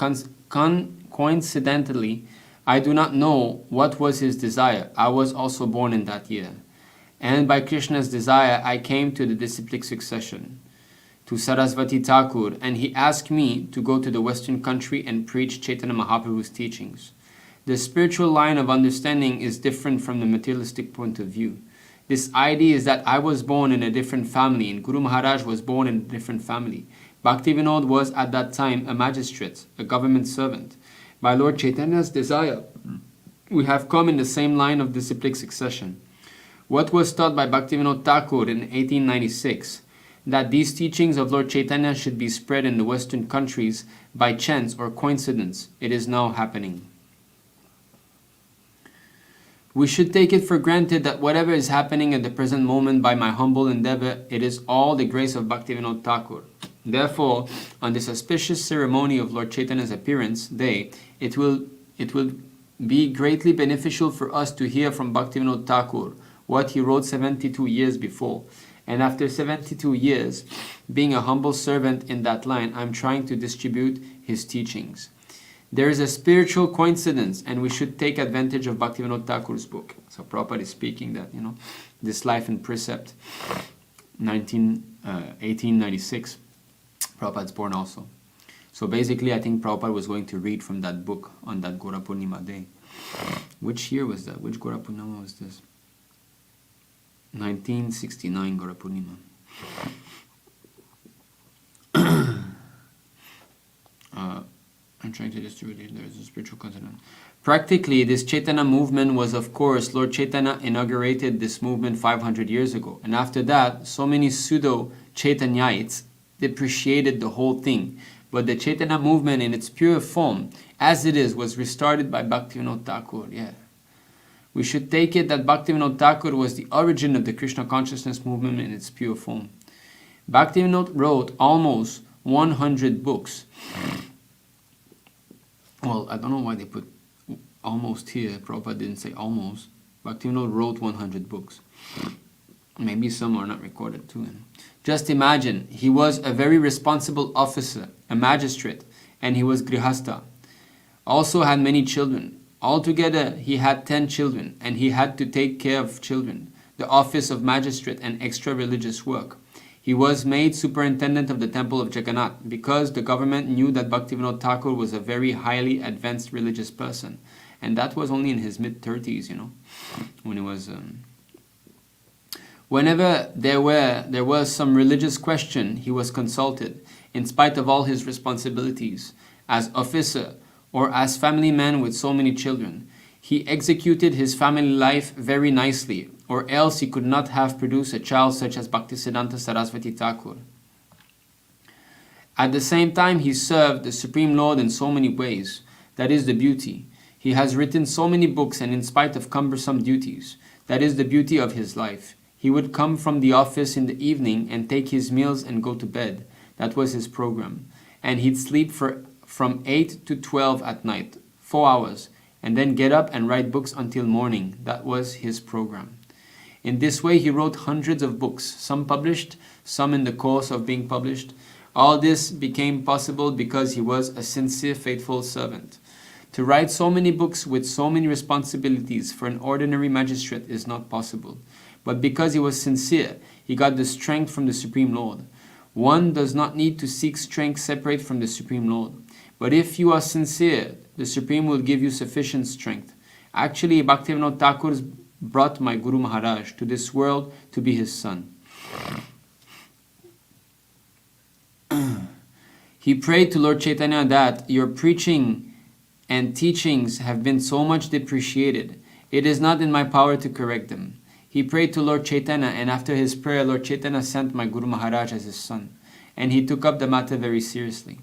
coincidentally I do not know what was his desire. I was also born in that year. And by Krishna's desire, I came to the disciplic succession, to Sarasvati Thakur, and he asked me to go to the Western country and preach Chaitanya Mahaprabhu's teachings. The spiritual line of understanding is different from the materialistic point of view. This idea is that I was born in a different family and Guru Maharaj was born in a different family. Bhaktivinoda was at that time a magistrate, a government servant. By Lord Chaitanya's desire, we have come in the same line of disciplic succession. What was taught by Bhaktivinoda Thakur in 1896, that these teachings of Lord Chaitanya should be spread in the Western countries by chance or coincidence, it is now happening. We should take it for granted that whatever is happening at the present moment by my humble endeavor, it is all the grace of Bhaktivinoda Thakur. Therefore, on this auspicious ceremony of Lord Chaitanya's appearance day, it will be greatly beneficial for us to hear from Bhaktivinoda Thakur what he wrote 72 years before. And after 72 years, being a humble servant in that line, I'm trying to distribute his teachings. There is a spiritual coincidence, and we should take advantage of Bhaktivinoda Thakur's book. So Prabhupada is speaking that, this Life and Precept, 1896. Prabhupada's born also. So basically, I think Prabhupada was going to read from that book on that Gora Purnima day. Which year was that? Which Gora Purnima was this? 1969 Gora Purnima. I'm trying to distribute it. There is a spiritual content. Practically, this Chaitanya movement was, of course, Lord Chaitanya inaugurated this movement 500 years ago. And after that, so many pseudo-Chaitanyites depreciated the whole thing. But the Chaitanya movement in its pure form, as it is, was restarted by Bhaktivinoda Thakur. Yeah. We should take it that Bhaktivinoda Thakur was the origin of the Krishna consciousness movement in its pure form. Bhaktivinoda wrote almost 100 books. Well, I don't know why they put almost here. Prabhupada didn't say almost. Bhaktivinoda wrote 100 books. Maybe some are not recorded too. Just imagine, he was a very responsible officer, a magistrate, and he was grihastha. Also had many children. Altogether, he had 10 children, and he had to take care of children, the office of magistrate and extra religious work. He was made superintendent of the temple of Jagannath because the government knew that Bhaktivinoda Thakur was a very highly advanced religious person. And that was only in his mid-30s, when he was... Whenever there was some religious question, he was consulted, in spite of all his responsibilities, as officer or as family man with so many children. He executed his family life very nicely, or else he could not have produced a child such as Bhaktisiddhanta Sarasvati Thakur. At the same time, he served the Supreme Lord in so many ways. That is the beauty. He has written so many books, and in spite of cumbersome duties, that is the beauty of his life. He would come from the office in the evening and take his meals and go to bed. That was his program. And he'd sleep from 8 to 12 at night, 4 hours, and then get up and write books until morning. That was his program. In this way, he wrote hundreds of books, some published, some in the course of being published. All this became possible because he was a sincere, faithful servant. To write so many books with so many responsibilities for an ordinary magistrate is not possible. But because he was sincere, he got the strength from the Supreme Lord. One does not need to seek strength separate from the Supreme Lord. But if you are sincere, the Supreme will give you sufficient strength. Actually, Bhaktivinoda Thakur brought my Guru Maharaj to this world to be his son. He prayed to Lord Chaitanya that your preaching and teachings have been so much depreciated. It is not in my power to correct them. He prayed to Lord Chaitanya, and after his prayer, Lord Chaitanya sent my Guru Maharaj as his son. And he took up the matter very seriously.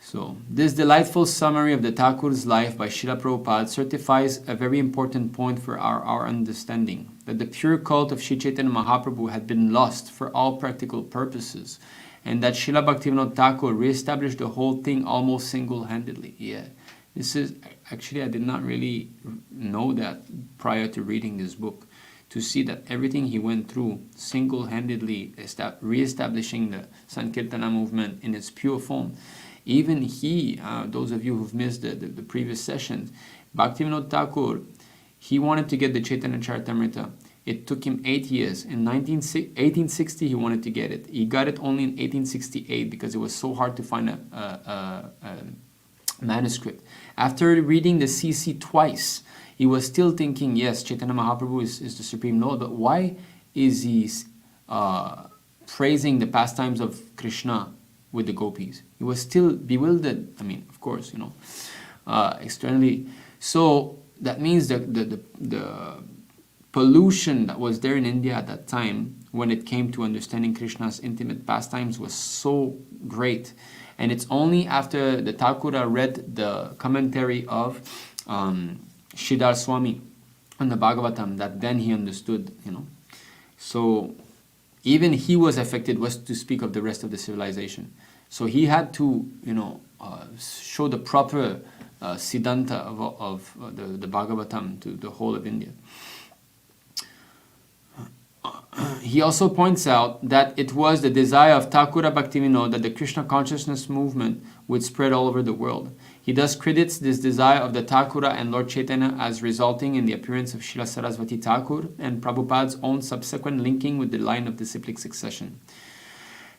So, this delightful summary of the Thakur's life by Srila Prabhupada certifies a very important point for our understanding, that the pure cult of Sri Chaitanya Mahaprabhu had been lost for all practical purposes, and that Srila Bhaktivinoda Thakur re-established the whole thing almost single-handedly. Yeah, this is, actually I did not really know that prior to reading this book, to see that everything he went through single-handedly re-establishing the Sankirtana movement in its pure form. Even he, those of you who've missed the previous sessions, Bhaktivinoda Thakur, he wanted to get the Chaitanya Charitamrita. It took him 8 years. In 1860, he wanted to get it. He got it only in 1868 because it was so hard to find a manuscript. After reading the CC twice, he was still thinking, yes, Chaitanya Mahaprabhu is the Supreme Lord, but why is he praising the pastimes of Krishna with the gopis? He was still bewildered. I mean, of course, externally. So that means the pollution that was there in India at that time when it came to understanding Krishna's intimate pastimes was so great. And it's only after the Thakura read the commentary of Sridhar Swami on the Bhagavatam that then he understood, So even he was affected, was to speak of the rest of the civilization. So he had to, show the proper siddhanta of the Bhagavatam to the whole of India. He also points out that it was the desire of Thakura Bhaktivinoda that the Krishna consciousness movement would spread all over the world. He thus credits this desire of the Thakura and Lord Chaitanya as resulting in the appearance of Srila Saraswati Thakur and Prabhupada's own subsequent linking with the line of disciplic succession.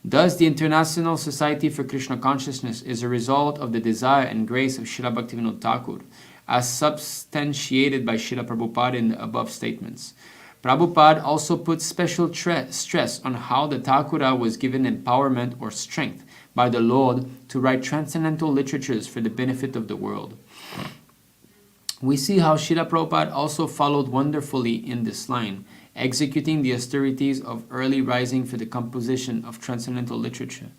Thus, the International Society for Krishna Consciousness is a result of the desire and grace of Srila Bhaktivinoda Thakur, as substantiated by Srila Prabhupada in the above statements. Prabhupada also put special stress on how the Thakura was given empowerment or strength by the Lord to write transcendental literatures for the benefit of the world. We see how Srila Prabhupada also followed wonderfully in this line, executing the austerities of early rising for the composition of transcendental literature.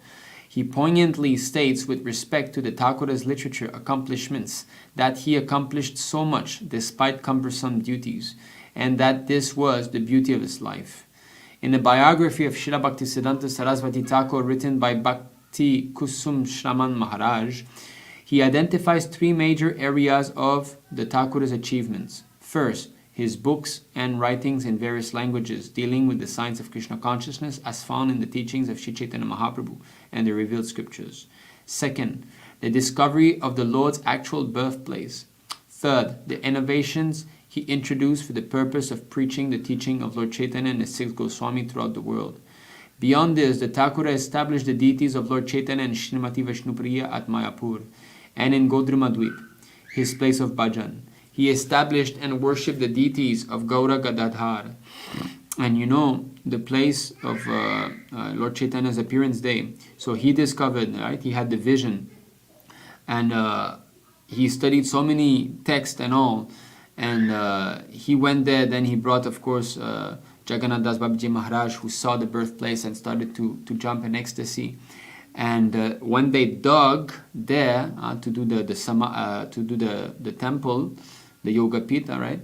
He poignantly states with respect to the Thakura's literature accomplishments that he accomplished so much despite cumbersome duties, and that this was the beauty of his life. In the biography of Srila Bhaktisiddhanta Saraswati Thakur written by Bhakti Kusum Shraman Maharaj, he identifies 3 major areas of the Thakura's achievements. First, his books and writings in various languages dealing with the science of Krishna consciousness as found in the teachings of Sri Chaitanya Mahaprabhu and the revealed scriptures. Second, the discovery of the Lord's actual birthplace. Third, the innovations he introduced for the purpose of preaching the teaching of Lord Chaitanya and the 6th Gosvāmī throughout the world. Beyond this, the Thakura established the deities of Lord Chaitanya and Srimati Vaishnupriya at Mayapur and in Godrumadweep, his place of bhajan. He established and worshipped the deities of Gaura Gadadhar. And the place of Lord Chaitanya's appearance day. So he discovered, right? He had the vision. And he studied so many texts and all. And he went there, then he brought, of course, Jagannath Das Babaji Maharaj, who saw the birthplace and started to jump in ecstasy. And when they dug there to do the temple, the Yoga Pita, right?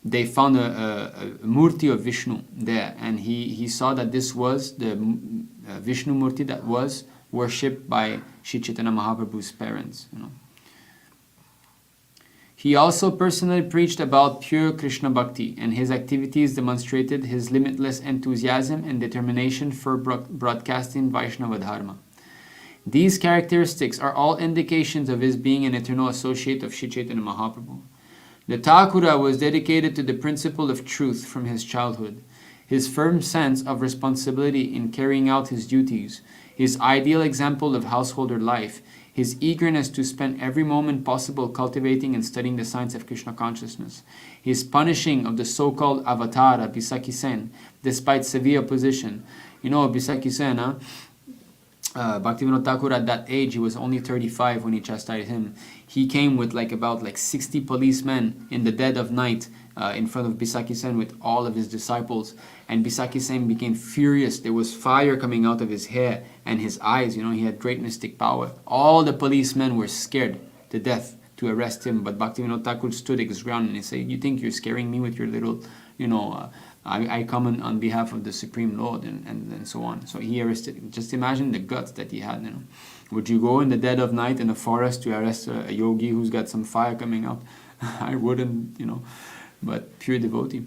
They found a murti of Vishnu there, and he saw that this was the Vishnu murti that was worshipped by Sri Chaitanya Mahaprabhu's parents. He also personally preached about pure Krishna Bhakti, and his activities demonstrated his limitless enthusiasm and determination for broadcasting Vaishnava Dharma. These characteristics are all indications of his being an eternal associate of Sri Chaitanya Mahaprabhu. The Thakura was dedicated to the principle of truth from his childhood. His firm sense of responsibility in carrying out his duties, his ideal example of householder life, his eagerness to spend every moment possible cultivating and studying the science of Krishna consciousness, his punishing of the so-called avatara, Bisaki Sen, despite severe opposition. Bisaki Sen, Bhaktivinoda Thakur at that age, he was only 35 when he chastised him. He came with about 60 policemen in the dead of night in front of Bisaki Sen with all of his disciples. And Bisaki Sen became furious. There was fire coming out of his hair and his eyes. He had great mystic power. All the policemen were scared to death to arrest him. But Bhaktivinoda Thakur stood his ground and he said, "You think you're scaring me with your little, I come on behalf of the Supreme Lord," and so on. So he arrested. Just imagine the guts that he had. Would you go in the dead of night in a forest to arrest a yogi who's got some fire coming out? I wouldn't, but pure devotee.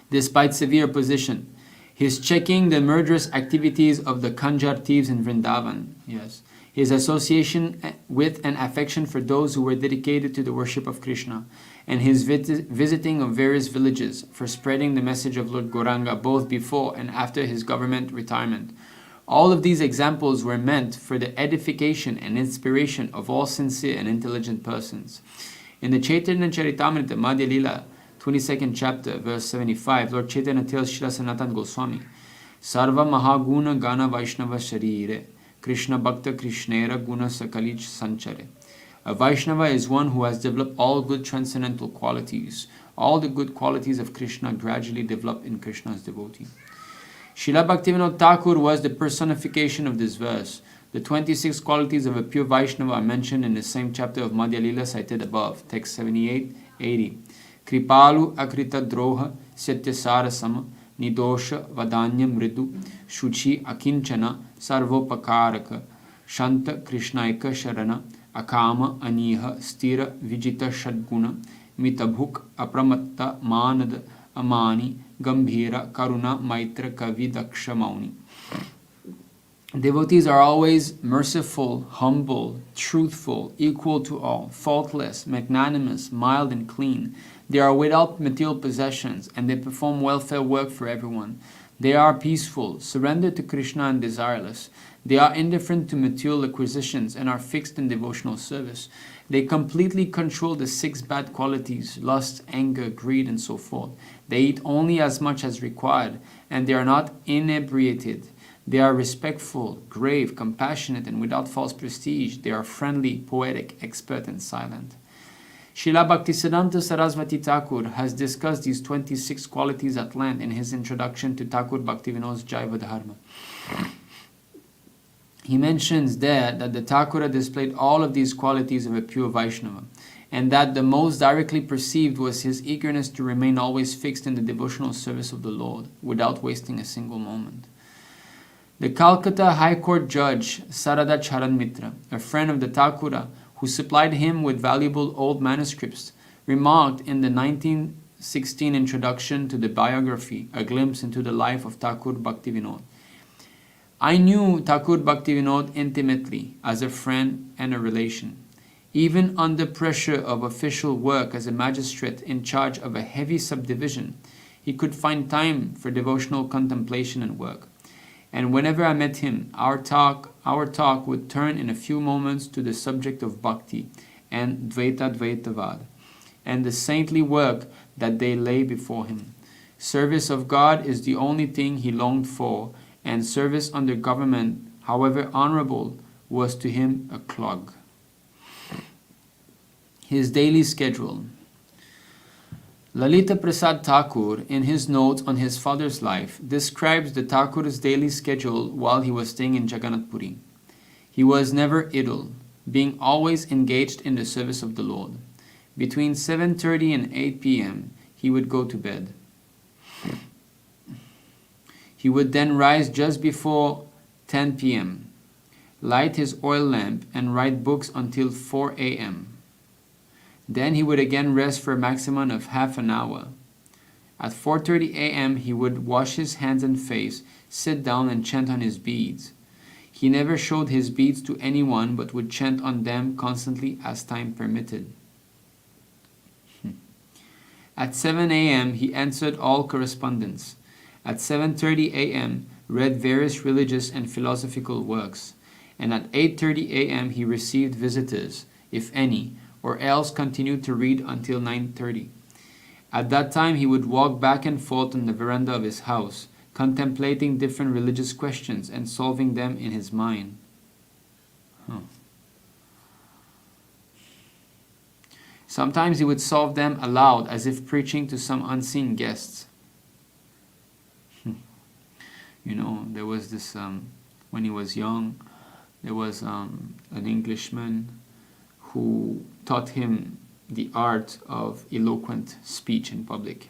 Despite severe opposition, his checking the murderous activities of the Kanjar thieves in Vrindavan, yes, his association with and affection for those who were dedicated to the worship of Krishna, and his visiting of various villages for spreading the message of Lord Gauranga both before and after his government retirement. All of these examples were meant for the edification and inspiration of all sincere and intelligent persons. In the Chaitanya Charitamrita Madhya Lila, 22nd chapter, verse 75, Lord Chaitanya tells Srila Sanatana Gosvāmī, Sarva Mahaguna Gana Vaishnava Sharire, Krishna Bhakta Krishnera Guna Sakalij Sanchare. A Vaishnava is one who has developed all good transcendental qualities. All the good qualities of Krishna gradually develop in Krishna's devotee. Srila Bhaktivinoda Thakur was the personification of this verse. The 26 qualities of a pure Vaishnava are mentioned in the same chapter of Madhya Lila cited above, text 78-80. Kripalu Akrita Droha Satyasara Sama Nidosha Vadanya Mridu Shuchi Akinchana Sarvopakaraka Shanta Krishnaika Sharana Akama Aniha Stira Vijita Shadguna Mitabhuk Apramatta Manad Amani Gambhira Karuna Maitra Kavi Daksha Mauni. Devotees are always merciful, humble, truthful, equal to all, faultless, magnanimous, mild and clean. They are without material possessions and they perform welfare work for everyone. They are peaceful, surrendered to Krishna and desireless. They are indifferent to material acquisitions and are fixed in devotional service. They completely control the 6 bad qualities, lust, anger, greed, and so forth. They eat only as much as required, and they are not inebriated. They are respectful, grave, compassionate, and without false prestige. They are friendly, poetic, expert, and silent. Srila Bhaktisiddhanta Saraswati Thakur has discussed these 26 qualities at length in his introduction to Thakur Bhaktivinoda's Jaiva Dharma. He mentions there that the Thakura displayed all of these qualities of a pure Vaishnava, and that the most directly perceived was his eagerness to remain always fixed in the devotional service of the Lord, without wasting a single moment. The Calcutta High Court Judge Sarada Charan Mitra, a friend of the Thakura, who supplied him with valuable old manuscripts, remarked in the 1916 introduction to the biography, A Glimpse into the Life of Thakur Bhaktivinoda, I knew Thakur Bhaktivinoda intimately as a friend and a relation. Even under pressure of official work as a magistrate in charge of a heavy subdivision, he could find time for devotional contemplation and work. And whenever I met him, our talk would turn in a few moments to the subject of bhakti and Dvaita Dvaitavad, and the saintly work that they lay before him. Service of God is the only thing he longed for, and service under government, however honorable, was to him a clog. His daily schedule. Lalita Prasad Thakur, in his notes on his father's life, describes the Thakur's daily schedule while he was staying in Jagannath Puri. He was never idle, being always engaged in the service of the Lord. Between 7:30 and 8 p.m., he would go to bed. He would then rise just before 10 p.m., light his oil lamp, and write books until 4 a.m. Then he would again rest for a maximum of half an hour. At 4:30 a.m. he would wash his hands and face, sit down and chant on his beads. He never showed his beads to anyone but would chant on them constantly as time permitted. At 7 a.m. he answered all correspondence. At 7:30 a.m. read various religious and philosophical works. And at 8:30 a.m. he received visitors, if any, or else continued to read until 9:30. At that time he would walk back and forth on the veranda of his house, contemplating different religious questions and solving them in his mind. Sometimes he would solve them aloud as if preaching to some unseen guests. You know, there was this, when he was young, there was an Englishman who taught him the art of eloquent speech in public.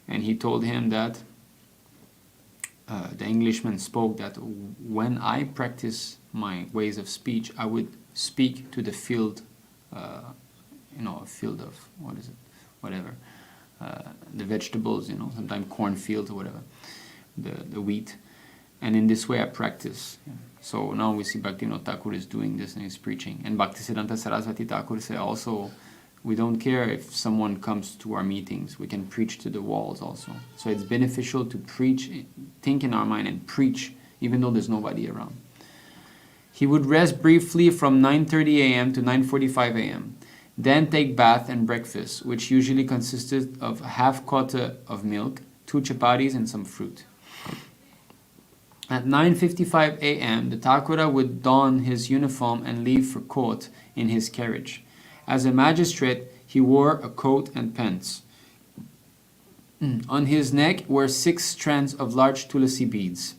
And he told him that the Englishman spoke that when I practice my ways of speech, I would speak to the field, a field of, the vegetables, sometimes cornfields or whatever, the wheat. And in this way I practice. So now we see Bhaktivinoda Thakur is doing this and he's preaching. And Bhaktisiddhanta Saraswati Thakur said also, we don't care if someone comes to our meetings. We can preach to the walls also. So it's beneficial to preach, think in our mind and preach even though there's nobody around. He would rest briefly from 9:30 a.m. to 9:45 a.m. Then take bath and breakfast, which usually consisted of half quarter of milk, 2 chapatis and some fruit. At 9:55 a.m., the Thakura would don his uniform and leave for court in his carriage. As a magistrate, he wore a coat and pants. On his neck were 6 strands of large tulasi beads.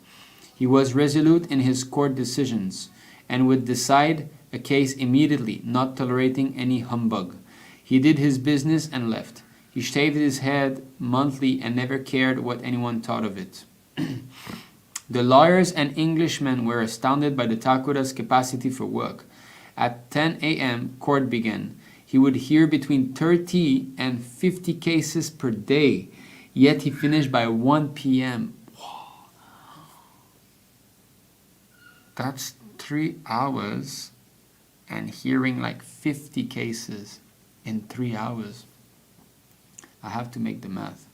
He was resolute in his court decisions and would decide a case immediately, not tolerating any humbug. He did his business and left. He shaved his head monthly and never cared what anyone thought of it. The lawyers and Englishmen were astounded by the Thakura's capacity for work. At 10 a.m., court began. He would hear between 30 and 50 cases per day, yet he finished by 1 p.m. Wow. That's 3 hours and hearing like 50 cases in 3 hours. I have to make the math.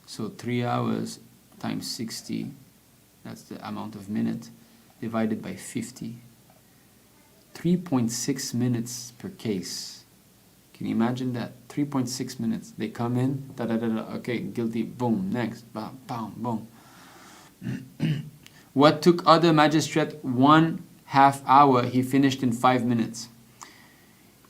So 3 hours times 60, that's the amount of minutes, divided by 50. 3.6 minutes per case. Can you imagine that? 3.6 minutes. They come in, da-da-da-da, okay, guilty, boom, next, bam, bam, boom. What took other magistrate 1/2 hour, he finished in 5 minutes.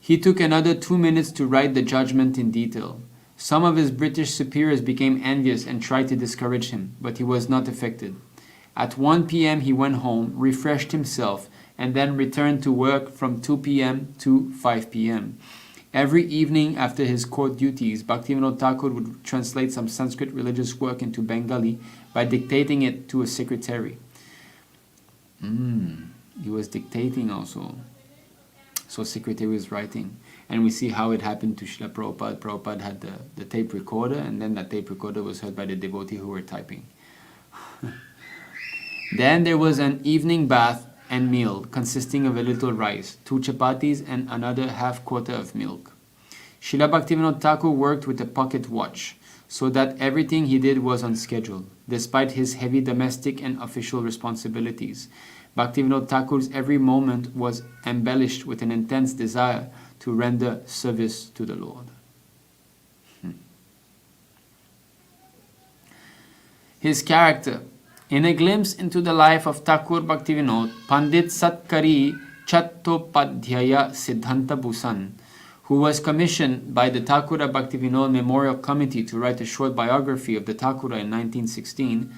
He took another 2 minutes to write the judgment in detail. Some of his British superiors became envious and tried to discourage him, but he was not affected. At 1 p.m. he went home, refreshed himself, and then returned to work from 2 p.m. to 5 p.m. Every evening after his court duties, Bhaktivinoda Thakur would translate some Sanskrit religious work into Bengali by dictating it to a secretary. He was dictating also. So secretary was writing. And we see how it happened to Srila Prabhupada. Prabhupada had the tape recorder, and then that tape recorder was heard by the devotee who were typing. Then there was an evening bath and meal consisting of a little rice, 2 chapatis and another half quarter of milk. Srila Bhaktivinoda Thakur worked with a pocket watch, so that everything he did was on schedule, despite his heavy domestic and official responsibilities. Bhaktivinoda Thakur's every moment was embellished with an intense desire to render service to the Lord. His character. In a glimpse into the life of Thakur Bhaktivinoda, Pandit Satkari Chattopadhyaya Siddhanta Bhusan, who was commissioned by the Thakura Bhaktivinoda Memorial Committee to write a short biography of the Thakura in 1916,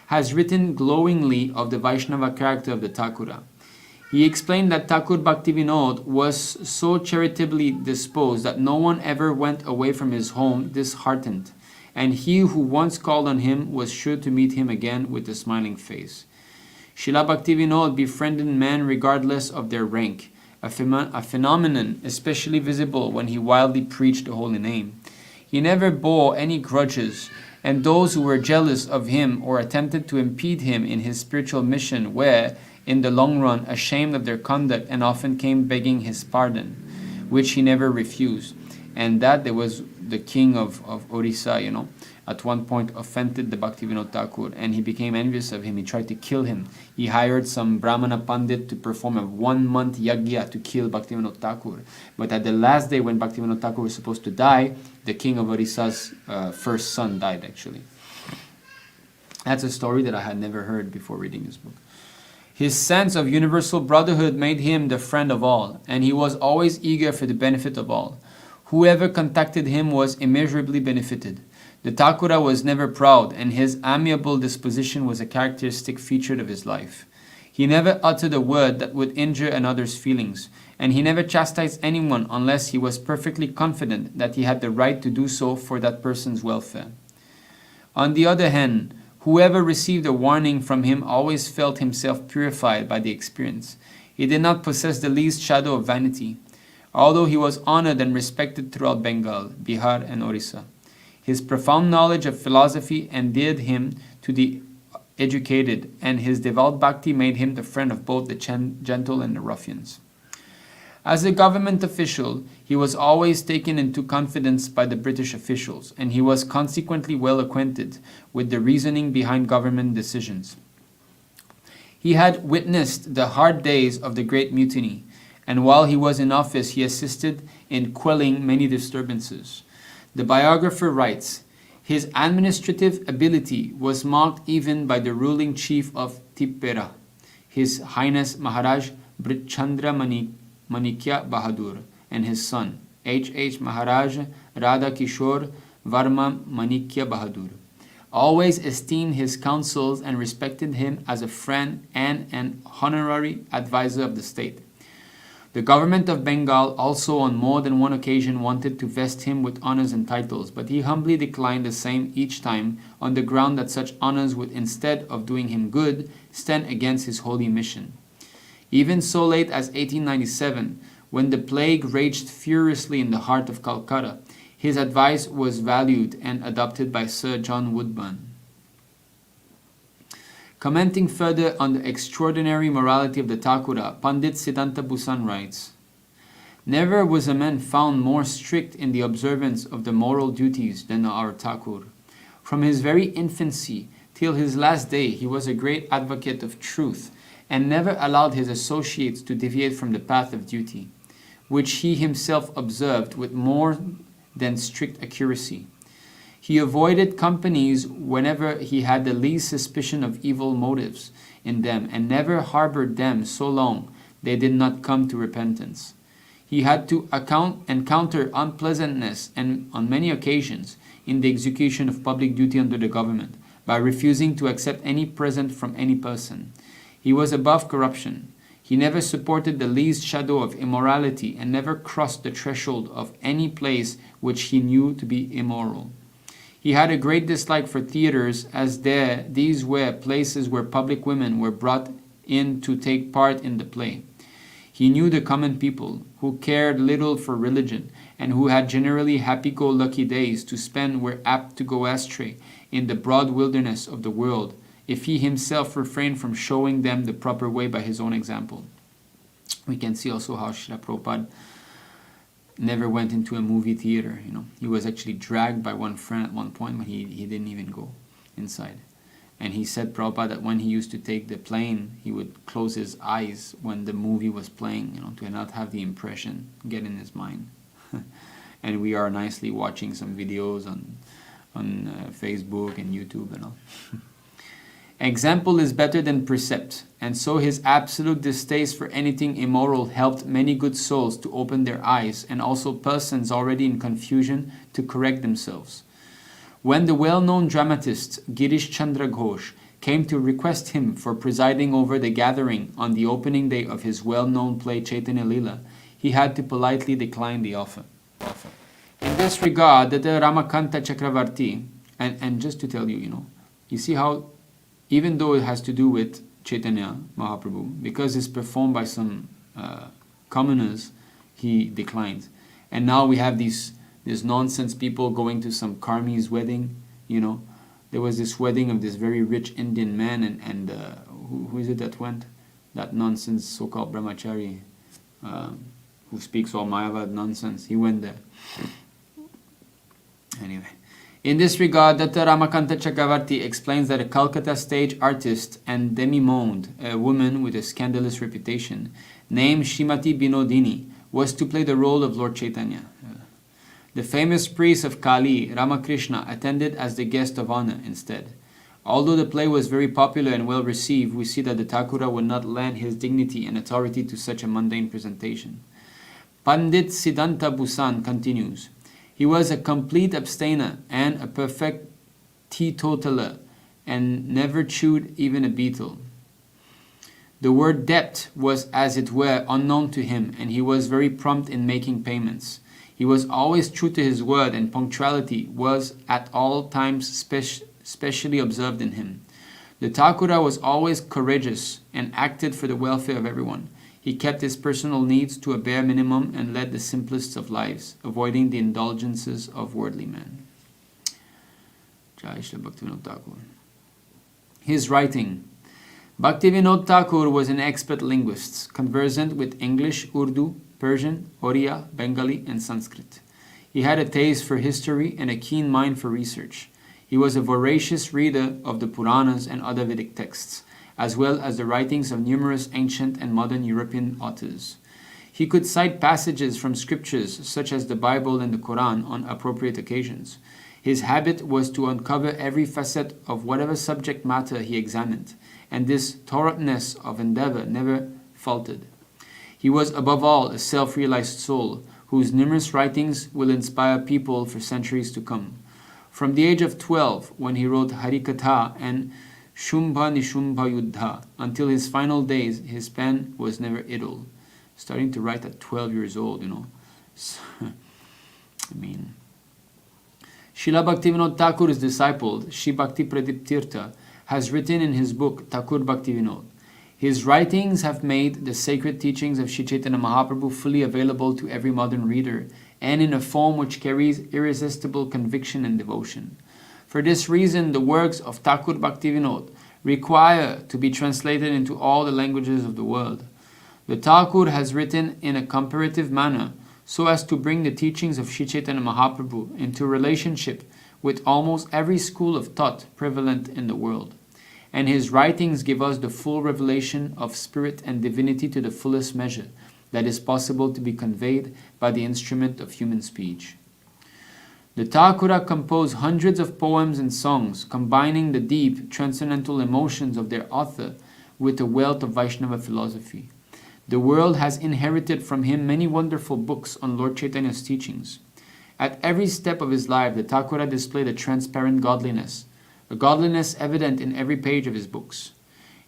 has written glowingly of the Vaishnava character of the Thakura. He explained that Thakur Bhaktivinoda was so charitably disposed that no one ever went away from his home disheartened, and he who once called on him was sure to meet him again with a smiling face. Srila Bhaktivinoda befriended men regardless of their rank, a phenomenon especially visible when he wildly preached the holy name. He never bore any grudges, and those who were jealous of him or attempted to impede him in his spiritual mission were, in the long run, ashamed of their conduct and often came begging his pardon, which he never refused. And that there was the king of Orissa, at one point offended the Bhaktivinoda Thakur, and he became envious of him. He tried to kill him. He hired some Brahmana Pandit to perform a 1-month yagya to kill Bhaktivinoda Thakur. But at the last day when Bhaktivinoda Thakur was supposed to die, the king of Orissa's first son died actually. That's a story that I had never heard before reading this book. His sense of universal brotherhood made him the friend of all, and he was always eager for the benefit of all. Whoever contacted him was immeasurably benefited. The Thakura was never proud, and his amiable disposition was a characteristic feature of his life. He never uttered a word that would injure another's feelings, and he never chastised anyone unless he was perfectly confident that he had the right to do so for that person's welfare. On the other hand, whoever received a warning from him always felt himself purified by the experience. He did not possess the least shadow of vanity, although he was honored and respected throughout Bengal, Bihar, and Orissa. His profound knowledge of philosophy endeared him to the educated, and his devout bhakti made him the friend of both the gentle and the ruffians. As a government official, he was always taken into confidence by the British officials, and he was consequently well acquainted with the reasoning behind government decisions. He had witnessed the hard days of the Great Mutiny, and while he was in office, he assisted in quelling many disturbances. The biographer writes, his administrative ability was marked even by the ruling chief of Tippera, His Highness Maharaj Brichandra Manikya Bahadur, and his son, H. Maharaj Radha Kishore Varma Manikya Bahadur. Always esteemed his counsels and respected him as a friend and an honorary advisor of the state. The government of Bengal also on more than one occasion wanted to vest him with honors and titles, but he humbly declined the same each time on the ground that such honors would, instead of doing him good, stand against his holy mission. Even so late as 1897, when the plague raged furiously in the heart of Calcutta, his advice was valued and adopted by Sir John Woodburn. Commenting further on the extraordinary morality of the Thakura, Pandit Siddhanta Bhusan writes, never was a man found more strict in the observance of the moral duties than our Thakur. From his very infancy till his last day, he was a great advocate of truth and never allowed his associates to deviate from the path of duty, which he himself observed with more than strict accuracy. He avoided companies whenever he had the least suspicion of evil motives in them, and never harbored them so long they did not come to repentance. He had to encounter unpleasantness, and on many occasions, in the execution of public duty under the government, by refusing to accept any present from any person. He was above corruption. He never supported the least shadow of immorality, and never crossed the threshold of any place which he knew to be immoral. He had a great dislike for theaters, as these were places where public women were brought in to take part in the play. He knew the common people, who cared little for religion, and who had generally happy-go-lucky days to spend were apt to go astray in the broad wilderness of the world, if he himself refrained from showing them the proper way by his own example. We can see also how Srila Prabhupada never went into a movie theater. He was actually dragged by one friend at one point, but he didn't even go inside. And he said, Prabhupada, that when he used to take the plane, he would close his eyes when the movie was playing, to not have the impression get in his mind. And we are nicely watching some videos on Facebook and YouTube and all. Example is better than precept, and so his absolute distaste for anything immoral helped many good souls to open their eyes, and also persons already in confusion to correct themselves. When the well-known dramatist Girish Chandra Ghosh came to request him for presiding over the gathering on the opening day of his well-known play Chaitanya Leela, he had to politely decline the offer. In this regard, the Ramakanta Chakravarti, and just to tell you, you see how even though it has to do with Chaitanya Mahaprabhu, because it's performed by some commoners, he declined. And now we have these nonsense people going to some Karmi's wedding. There was this wedding of this very rich Indian man, and who is it that went? That nonsense so-called brahmachari who speaks all Mayavad nonsense. He went there. Anyway. In this regard, Dr. Ramakanta Chakravarti explains that a Calcutta stage artist and demi-monde, a woman with a scandalous reputation, named Srimati Binodini, was to play the role of Lord Chaitanya. The famous priest of Kali, Ramakrishna, attended as the guest of honor instead. Although the play was very popular and well received, we see that the Thakura would not lend his dignity and authority to such a mundane presentation. Pandit Siddhanta Bhusan continues, he was a complete abstainer and a perfect teetotaler, and never chewed even a beetle. The word debt was, as it were, unknown to him, and he was very prompt in making payments. He was always true to his word, and punctuality was at all times specially observed in him. The Thakura was always courageous and acted for the welfare of everyone. He kept his personal needs to a bare minimum and led the simplest of lives, avoiding the indulgences of worldly men. Jai Shri Bhaktivinoda Thakur. His writing. Bhaktivinoda Thakur was an expert linguist, conversant with English, Urdu, Persian, Oriya, Bengali, and Sanskrit. He had a taste for history and a keen mind for research. He was a voracious reader of the Puranas and other Vedic texts, as well as the writings of numerous ancient and modern European authors. He could cite passages from scriptures such as the Bible and the Quran on appropriate occasions. His habit was to uncover every facet of whatever subject matter he examined, and this thoroughness of endeavor never faltered. He was above all a self-realized soul, whose numerous writings will inspire people for centuries to come. From the age of 12, when he wrote Harikatha and Shumbha Nishumbha Yuddha, until his final days, his pen was never idle. Starting to write at 12 years old, Srila Bhaktivinoda Thakur's disciple, Shri Bhakti Pradip Tirtha, has written in his book Thakur Bhaktivinod. His writings have made the sacred teachings of Sri Chaitanya Mahaprabhu fully available to every modern reader, and in a form which carries irresistible conviction and devotion. For this reason, the works of Thakur Bhaktivinod require to be translated into all the languages of the world. The Thakur has written in a comparative manner so as to bring the teachings of Sri Chaitanya Mahaprabhu into relationship with almost every school of thought prevalent in the world. And his writings give us the full revelation of spirit and divinity to the fullest measure that is possible to be conveyed by the instrument of human speech. The Thakura composed hundreds of poems and songs, combining the deep, transcendental emotions of their author with the wealth of Vaishnava philosophy. The world has inherited from him many wonderful books on Lord Chaitanya's teachings. At every step of his life, the Thakura displayed a transparent godliness, a godliness evident in every page of his books.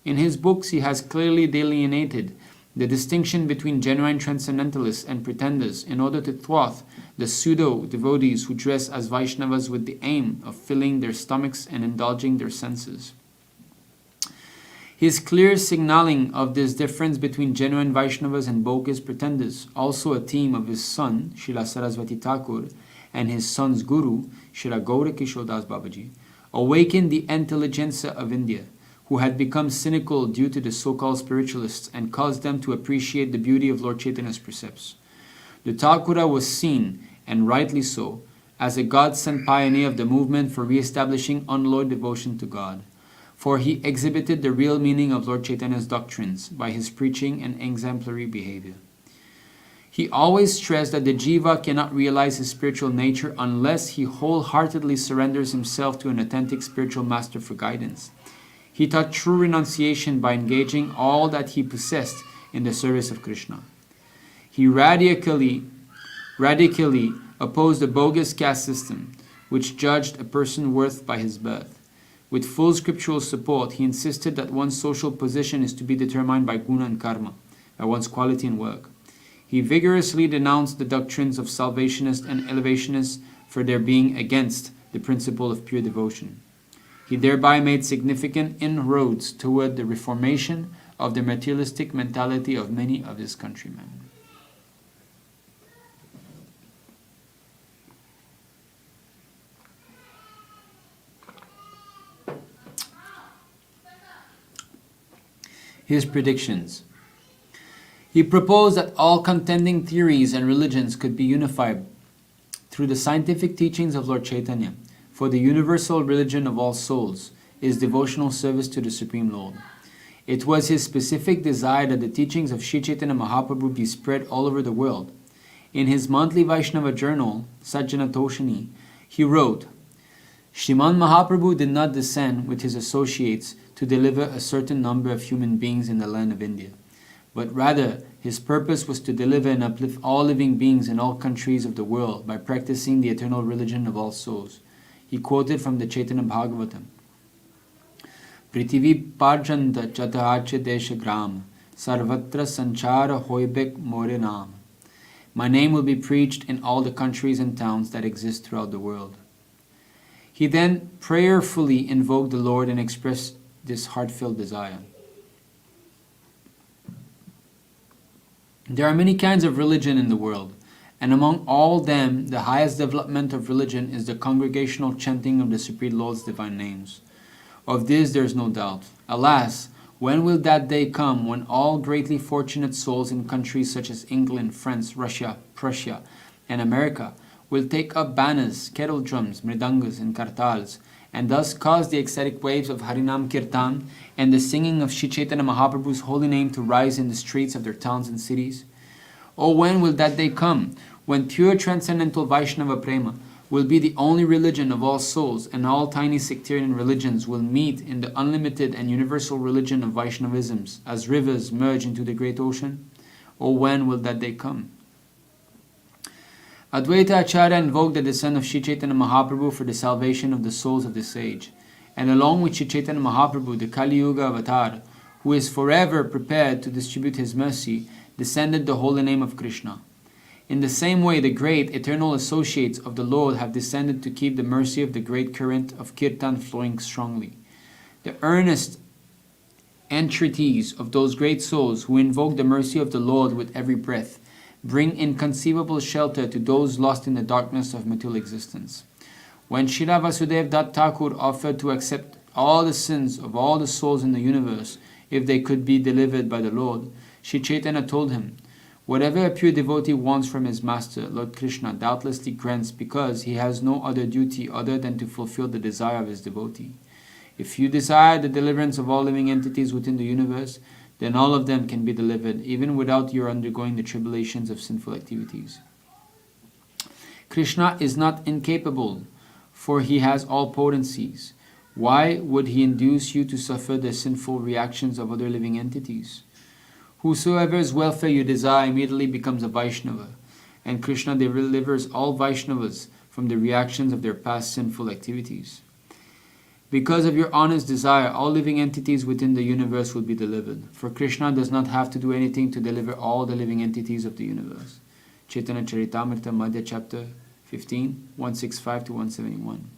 In his books, he has clearly delineated the distinction between genuine transcendentalists and pretenders in order to thwart the pseudo-devotees who dress as Vaishnavas with the aim of filling their stomachs and indulging their senses. His clear signaling of this difference between genuine Vaishnavas and bogus pretenders, also a theme of his son, Srila Saraswati Thakur, and his son's guru, Srila Gaura Kishore Das Babaji, awakened the intelligentsia of India, who had become cynical due to the so-called spiritualists, and caused them to appreciate the beauty of Lord Chaitanya's precepts. The Thakura was seen, and rightly so, as a God-sent pioneer of the movement for re-establishing unalloyed devotion to God. For he exhibited the real meaning of Lord Chaitanya's doctrines by his preaching and exemplary behavior. He always stressed that the jiva cannot realize his spiritual nature unless he wholeheartedly surrenders himself to an authentic spiritual master for guidance. He taught true renunciation by engaging all that he possessed in the service of Krishna. He radically opposed the bogus caste system, which judged a person worth by his birth. With full scriptural support, he insisted that one's social position is to be determined by guna and karma, by one's quality and work. He vigorously denounced the doctrines of salvationists and elevationists for their being against the principle of pure devotion. He thereby made significant inroads toward the reformation of the materialistic mentality of many of his countrymen. His predictions. He proposed that all contending theories and religions could be unified through the scientific teachings of Lord Chaitanya, for the universal religion of all souls is devotional service to the Supreme Lord. It was his specific desire that the teachings of Sri Chaitanya Mahaprabhu be spread all over the world. In his monthly Vaishnava journal, Sajjana Toshini, he wrote, Shriman Mahaprabhu did not descend with his associates to deliver a certain number of human beings in the land of India, but rather his purpose was to deliver and uplift all living beings in all countries of the world by practicing the eternal religion of all souls. He quoted from the Chaitanya Bhagavatam, Prithivi Parjanta Chatahache Desha Gram, Sarvatra Sanchara Hoibek More Nam. My name will be preached in all the countries and towns that exist throughout the world. He then prayerfully invoked the Lord and expressed this heartfelt desire. There are many kinds of religion in the world, and among all them, the highest development of religion is the congregational chanting of the Supreme Lord's divine names. Of this there is no doubt. Alas, when will that day come when all greatly fortunate souls in countries such as England, France, Russia, Prussia, and America will take up banners, kettle drums, mridangas, and kartals, and thus cause the ecstatic waves of Harinam Kirtan and the singing of Sri Chaitanya Mahaprabhu's holy name to rise in the streets of their towns and cities? Oh, when will that day come, when pure transcendental Vaishnava Prema will be the only religion of all souls, and all tiny sectarian religions will meet in the unlimited and universal religion of Vaishnavisms, as rivers merge into the great ocean? Oh, when will that day come? Advaita Acharya invoked the descent of Sri Chaitanya Mahaprabhu for the salvation of the souls of this age, and along with Sri Chaitanya Mahaprabhu, the Kali Yuga avatar, who is forever prepared to distribute his mercy, descended the holy name of Krishna. In the same way, the great eternal associates of the Lord have descended to keep the mercy of the great current of Kirtan flowing strongly. The earnest entreaties of those great souls who invoke the mercy of the Lord with every breath bring inconceivable shelter to those lost in the darkness of material existence. When Srila Vasudev Dutt Thakur offered to accept all the sins of all the souls in the universe if they could be delivered by the Lord, Sri Chaitanya told him, "Whatever a pure devotee wants from his master, Lord Krishna doubtlessly grants, because he has no other duty other than to fulfill the desire of his devotee. If you desire the deliverance of all living entities within the universe, then all of them can be delivered, even without your undergoing the tribulations of sinful activities. Krishna is not incapable, for he has all potencies. Why would he induce you to suffer the sinful reactions of other living entities? Whosoever's welfare you desire immediately becomes a Vaishnava, and Krishna delivers all Vaishnavas from the reactions of their past sinful activities. Because of your honest desire, all living entities within the universe will be delivered, for Krishna does not have to do anything to deliver all the living entities of the universe." Chaitanya Charitamrita Madhya chapter 15, 165 to 171.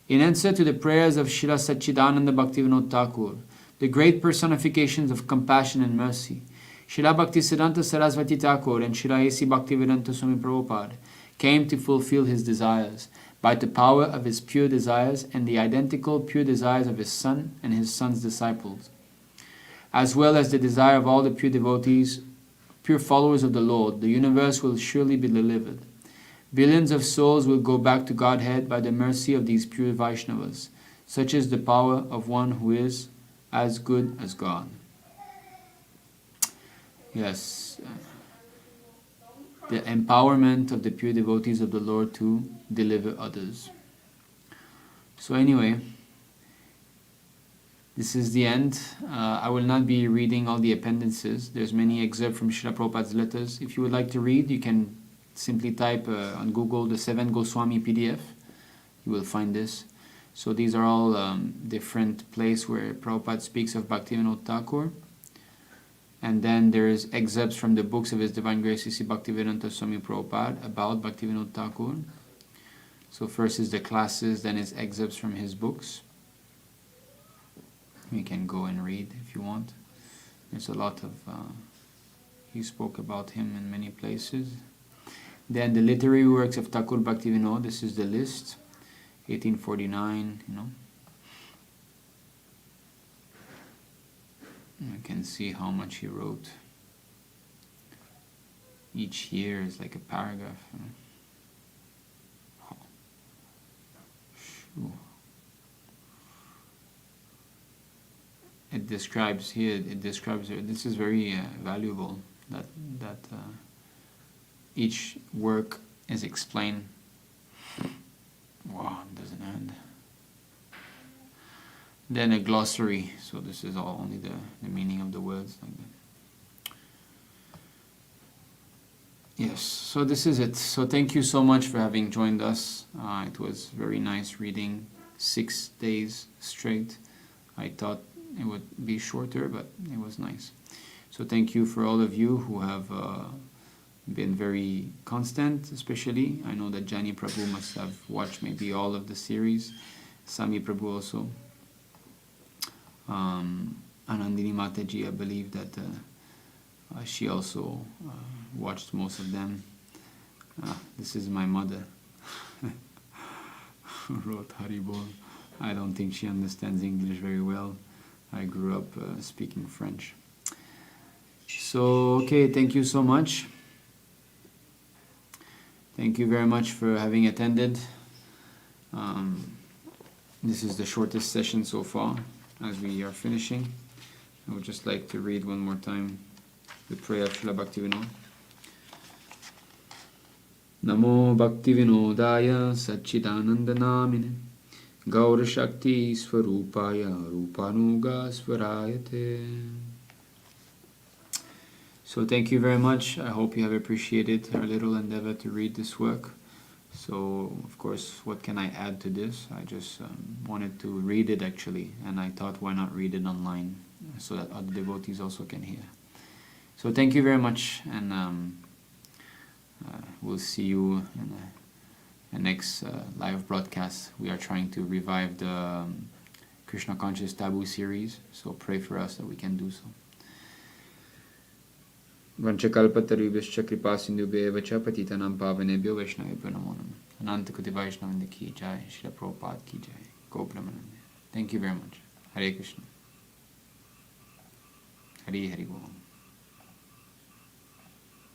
In answer to the prayers of Srila Satchidananda Bhaktivinoda Thakur, the great personifications of compassion and mercy, Srila Bhaktisiddhanta Saraswati Thakur and Srila A.C. Bhaktivedanta Swami Prabhupada came to fulfill his desires by the power of his pure desires and the identical pure desires of his son and his son's disciples, as well as the desire of all the pure devotees, pure followers of the Lord. The universe will surely be delivered. Billions of souls will go back to Godhead by the mercy of these pure Vaishnavas. Such is the power of one who is as good as God. Yes, the empowerment of the pure devotees of the Lord to deliver others. So anyway, this is the end. I will not be reading all the appendices. There's many excerpts from Srila Prabhupada's letters. If you would like to read, you can simply type on Google the 7 Gosvāmī PDF. You will find this. So these are all different places where Prabhupada speaks of Bhaktivinoda Thakur. And then there's excerpts from the books of His Divine Grace C.C. Bhaktivedanta Swami Prabhupada about Bhaktivinoda Thakur. So first is the classes, then is excerpts from his books. You can go and read if you want. There's a lot of... he spoke about him in many places. Then the literary works of Thakur Bhaktivinoda, this is the list. 1849, you know. You can see how much he wrote. Each year is like a paragraph. You know. It describes here. It describes. This is very valuable. That each work is explained. Wow, it doesn't end. Then a glossary. So this is all only the meaning of the words like that. Yes. So this is it. So thank you so much for having joined us. It was very nice reading 6 days straight. I thought it would be shorter, but it was nice. So thank you for all of you who have been very constant, especially. I know that Jani Prabhu must have watched maybe all of the series. Sami Prabhu also. Anandini Mataji, I believe that she also watched most of them. This is my mother. Wrote Haribol. I don't think she understands English very well. I grew up speaking French. So, okay, thank you so much. Thank you very much for having attended. This is the shortest session so far as we are finishing. I would just like to read one more time the prayer of Srila Bhaktivinoda. Namo Bhaktivinodaya Satchidananda Namine Gaura Shakti Swarupaya Rupanuga Swarayate. So thank you very much. I hope you have appreciated our little endeavor to read this work. So, of course, what can I add to this? I just wanted to read it actually, and I thought why not read it online so that other devotees also can hear. So thank you very much, and we'll see you in the next live broadcast. We are trying to revive the Krishna Conscious Taboo series, so pray for us that we can do so. Vanchakalpatarubhyascha kripa sindhubhyeva cha patitanam pavanebhyo vaishnavebhyo namo namah. Anantakoti Vaishnavanda ki jai, Srila Prabhupada ki jai, Gopramanande. Thank you very much. Hare Krishna. Hari Hari Bol.